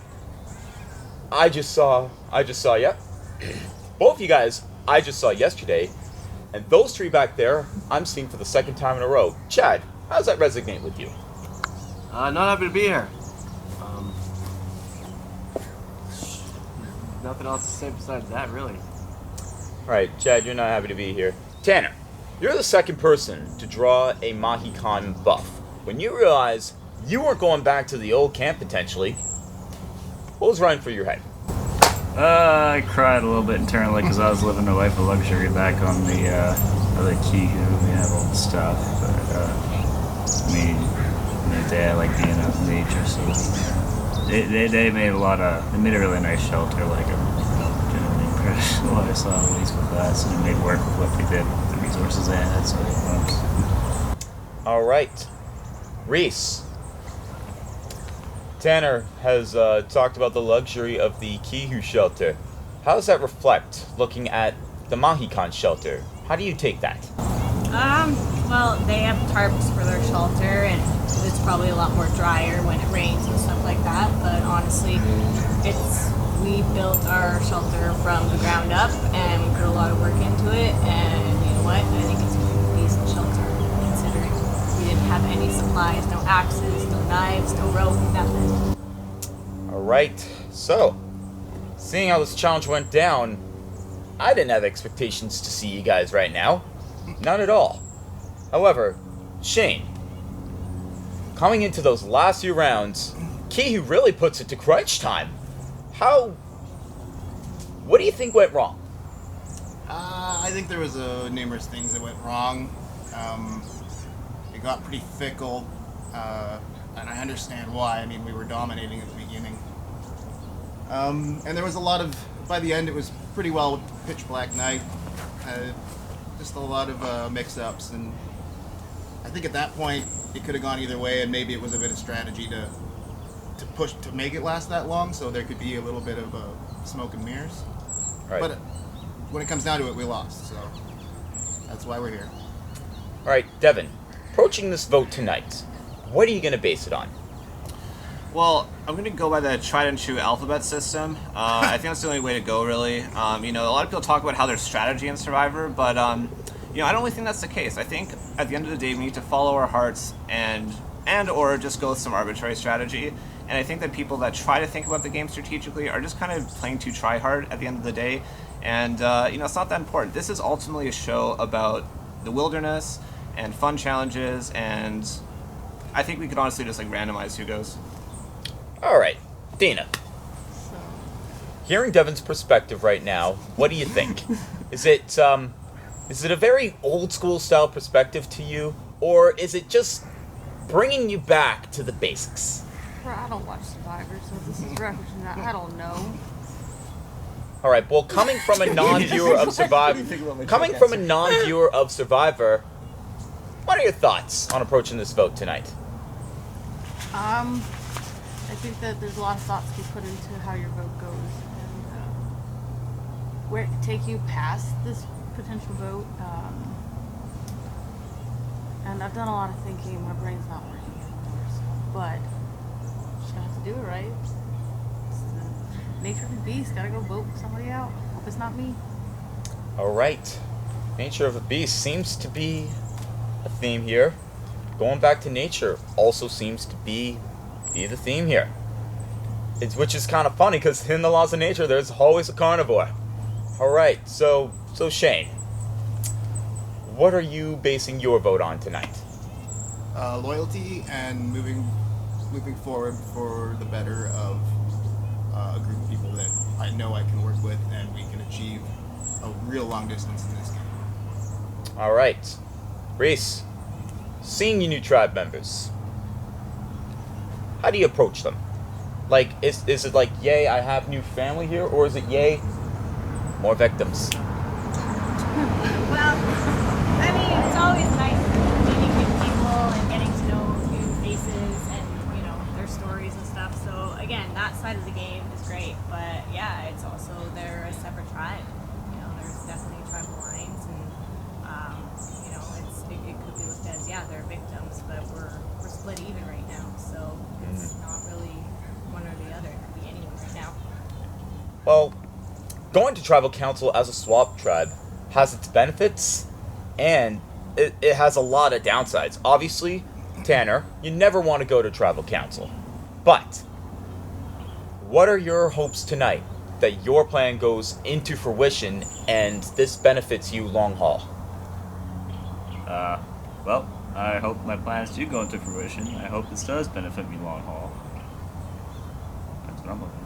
I just saw, yeah. Both you guys, I just saw yesterday. And those three back there, I'm seeing for the second time in a row. Chad, how does that resonate with you? Not happy to be here. Nothing else to say besides that, really. Alright, Chad, you're not happy to be here. Tanner, you're the second person to draw a Mahikan buff. When you realize you weren't going back to the old camp potentially, what was running through your head? I cried a little bit internally because I was living a life of luxury back on the other Kihu. We have all the stuff, but I mean, in the day I like being out in nature, so they made they made a really nice shelter, like I'm generally impressed with what I saw at least with that, so they made work with what they did, with the resources they had, so it works. Alright. Reese. Tanner has talked about the luxury of the Kihu shelter. How does that reflect looking at the Mahikan shelter? How do you take that? Well, they have tarps for their shelter, and it's probably a lot more drier when it rains and stuff like that. But honestly, we built our shelter from the ground up, and we put a lot of work into it. And you know what? I think it's a decent shelter, considering we didn't have any supplies, no axes, no knives, no rope, nothing. Alright, so, seeing how this challenge went down, I didn't have expectations to see you guys right now. None at all. However, Shane, coming into those last few rounds, Kihu really puts it to crunch time. What do you think went wrong? I think there was numerous things that went wrong. It got pretty fickle, and I understand why. I mean, we were dominating at the beginning. And there was a lot of, by the end it was pretty well pitch black night. Just a lot of mix-ups, and I think at that point it could have gone either way, and maybe it was a bit of strategy to push to make it last that long, so there could be a little bit of smoke and mirrors. Right. But when it comes down to it, we lost, so that's why we're here. Alright, Devin, approaching this vote tonight, what are you going to base it on? Well, I'm going to go by the tried and true alphabet system. I think that's the only way to go, really. A lot of people talk about how there's strategy in Survivor, but I don't really think that's the case. I think at the end of the day, we need to follow our hearts and or just go with some arbitrary strategy. And I think that people that try to think about the game strategically are just kind of playing too try hard at the end of the day. And it's not that important. This is ultimately a show about the wilderness and fun challenges, and I think we could honestly just randomize who goes. Alright, Dana. Hearing Devin's perspective right now, what do you think? Is it a very old school style perspective to you, or is it just bringing you back to the basics? I don't watch Survivor, so this is referencing that. I don't know. Alright, well, coming from a non-viewer of Survivor, what are your thoughts on approaching this vote tonight? I think that there's a lot of thoughts to be put into how your vote goes, and where it could take you past this potential vote. And I've done a lot of thinking. My brain's not working, of course, but just gonna have to do it right. It's the nature of the beast. Gotta go vote somebody out. Hope it's not me. Alright. Nature of a beast seems to be a theme here. Going back to nature also seems to be the theme here. Which is kind of funny, because in the laws of nature, there's always a carnivore. Alright, so Shane, what are you basing your vote on tonight? Loyalty and moving forward for the better of a group of people that I know I can work with, and we can achieve a real long distance in this game. Alright. Reese, seeing you new tribe members, how do you approach them? Like, is it like, yay, I have new family here, or is it, yay, more victims? Well, I mean, it's always nice meeting new people and getting to know new faces and, you know, their stories and stuff. So, again, that side of the game is great. But, yeah, it's also, they're a separate tribe. You know, there's definitely tribal lines. And, you know, it could be looked as, yeah, they're victims, but we're split even right now. So, it's not really one or the other. It could be anyone right now. Well, going to tribal council as a swap tribe has its benefits, and it has a lot of downsides. Obviously, Tanner, you never want to go to tribal council. But, what are your hopes tonight that your plan goes into fruition and this benefits you long haul? Well, I hope my plans do go into fruition. I hope this does benefit me long haul. That's what I'm looking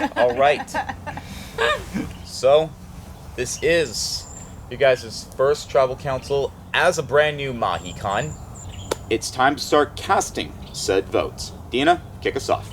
at. All right. So, this is you guys' first tribal council as a brand new Mahi-Con. It's time to start casting said votes. Dina, kick us off.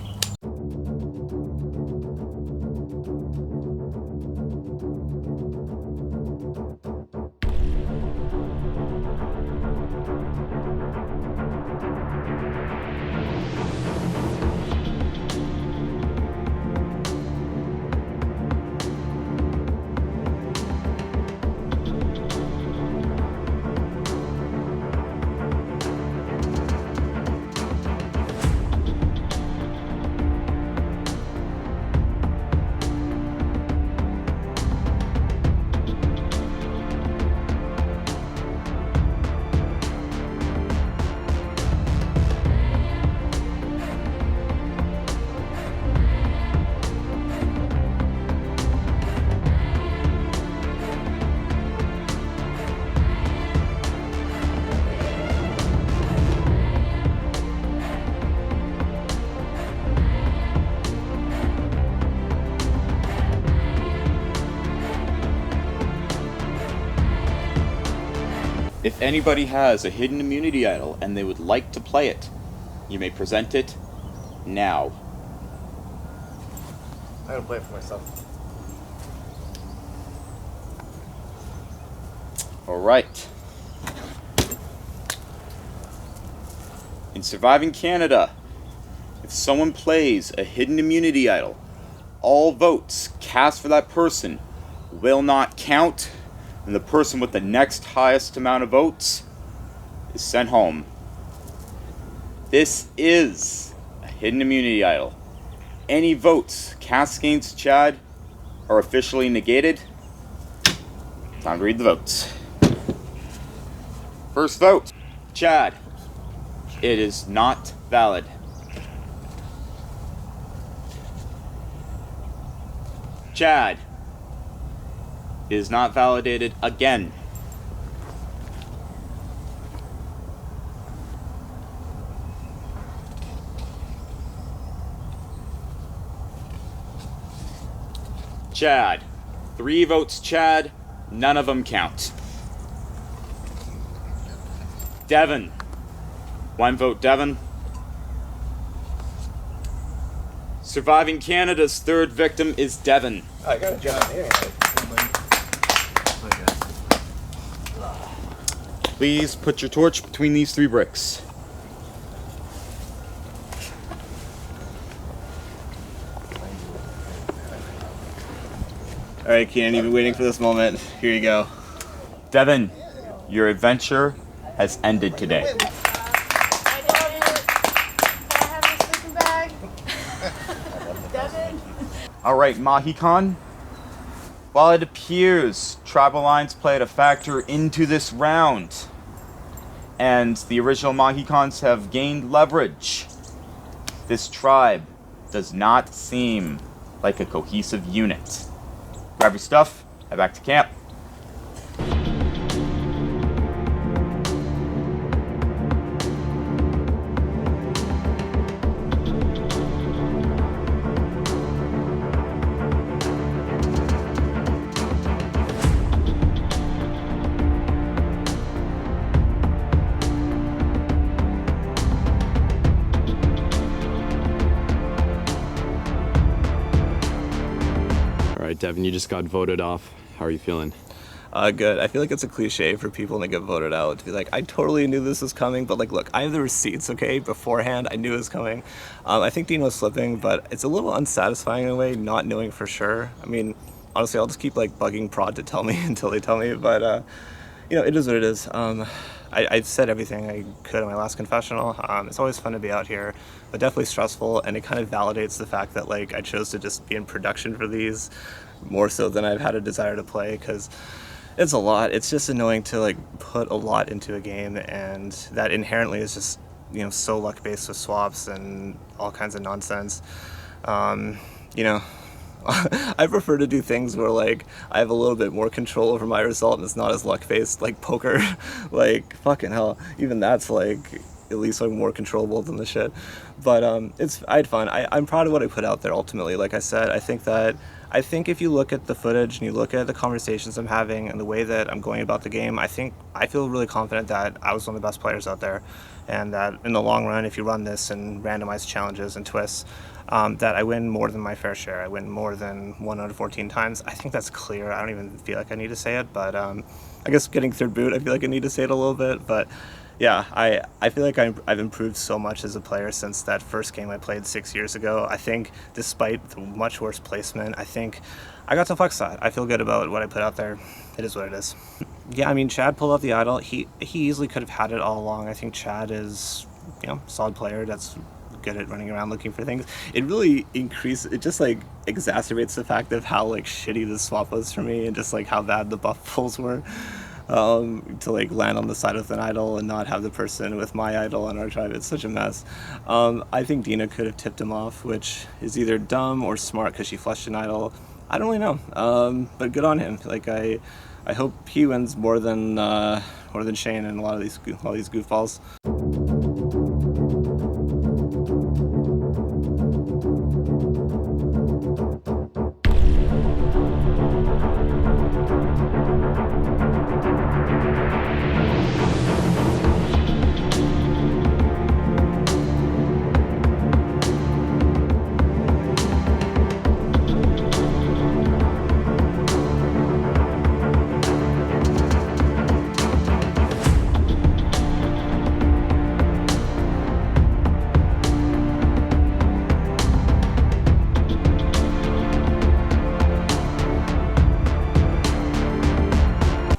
If anybody has a hidden immunity idol and they would like to play it, you may present it now. I'm gonna play it for myself. Alright. In Surviving Canada, if someone plays a hidden immunity idol, all votes cast for that person will not count, and the person with the next highest amount of votes is sent home. This is a hidden immunity idol. Any votes cast against Chad are officially negated. Time to read the votes. First vote, Chad. It is not valid. Chad. It is not validated again. Chad. 3 votes Chad, none of them count. Devin. 1 vote Devin. Surviving Canada's 3rd victim is Devin. Oh, I got a job here. Please put your torch between these 3 bricks. All right, Keenan, you've been waiting for this moment. Here you go. Devin, your adventure has ended today. Alright, Mahi-Con. While it appears tribal lines played a factor into this round, and the original Mahi-Cons have gained leverage, this tribe does not seem like a cohesive unit. Grab your stuff, head back to camp. right, Devin, you just got voted off. How are you feeling? Good. I feel like it's a cliche for people when they get voted out to be like, I totally knew this was coming, but like, look, I have the receipts, okay? Beforehand, I knew it was coming. I think Dean was slipping, but it's a little unsatisfying in a way, not knowing for sure. I mean, honestly, I'll just keep like bugging Prod to tell me until they tell me, but you know, it is what it is. I said everything I could in my last confessional. It's always fun to be out here, but definitely stressful, and it kind of validates the fact that like I chose to just be in production for these more so than I've had a desire to play, because it's a lot. It's just annoying to like put a lot into a game, and that inherently is just, you know, so luck based with swaps and all kinds of nonsense. You know, I prefer to do things where like I have a little bit more control over my result and it's not as luck based, like poker. Like fucking hell, even that's like at least like more controllable than the shit. But I had fun. I'm proud of what I put out there ultimately. Like I said, I think if you look at the footage and you look at the conversations I'm having and the way that I'm going about the game, I feel really confident that I was one of the best players out there, and that in the long run, if you run this and randomized challenges and twists, that I win more than my fair share. I win more than 1 out of 14 times. I think that's clear. I don't even feel like I need to say it, but I guess getting third boot, I feel like I need to say it a little bit, but yeah, I feel like I've improved so much as a player since that first game I played 6 years ago. I think despite the much worse placement, I think I got to flex that. I feel good about what I put out there. It is what it is. Yeah, I mean, Chad pulled off the idol. He easily could have had it all along. I think Chad is, you know, a solid player that's good at running around looking for things. It really it just like exacerbates the fact of how like shitty this swap was for me, and just like how bad the buff pulls were. To like land on the side with an idol and not have the person with my idol on our tribe. It's such a mess. I think Dina could have tipped him off, which is either dumb or smart because she flushed an idol. I don't really know, but good on him. Like I hope he wins more than Shane and a lot of these goofballs.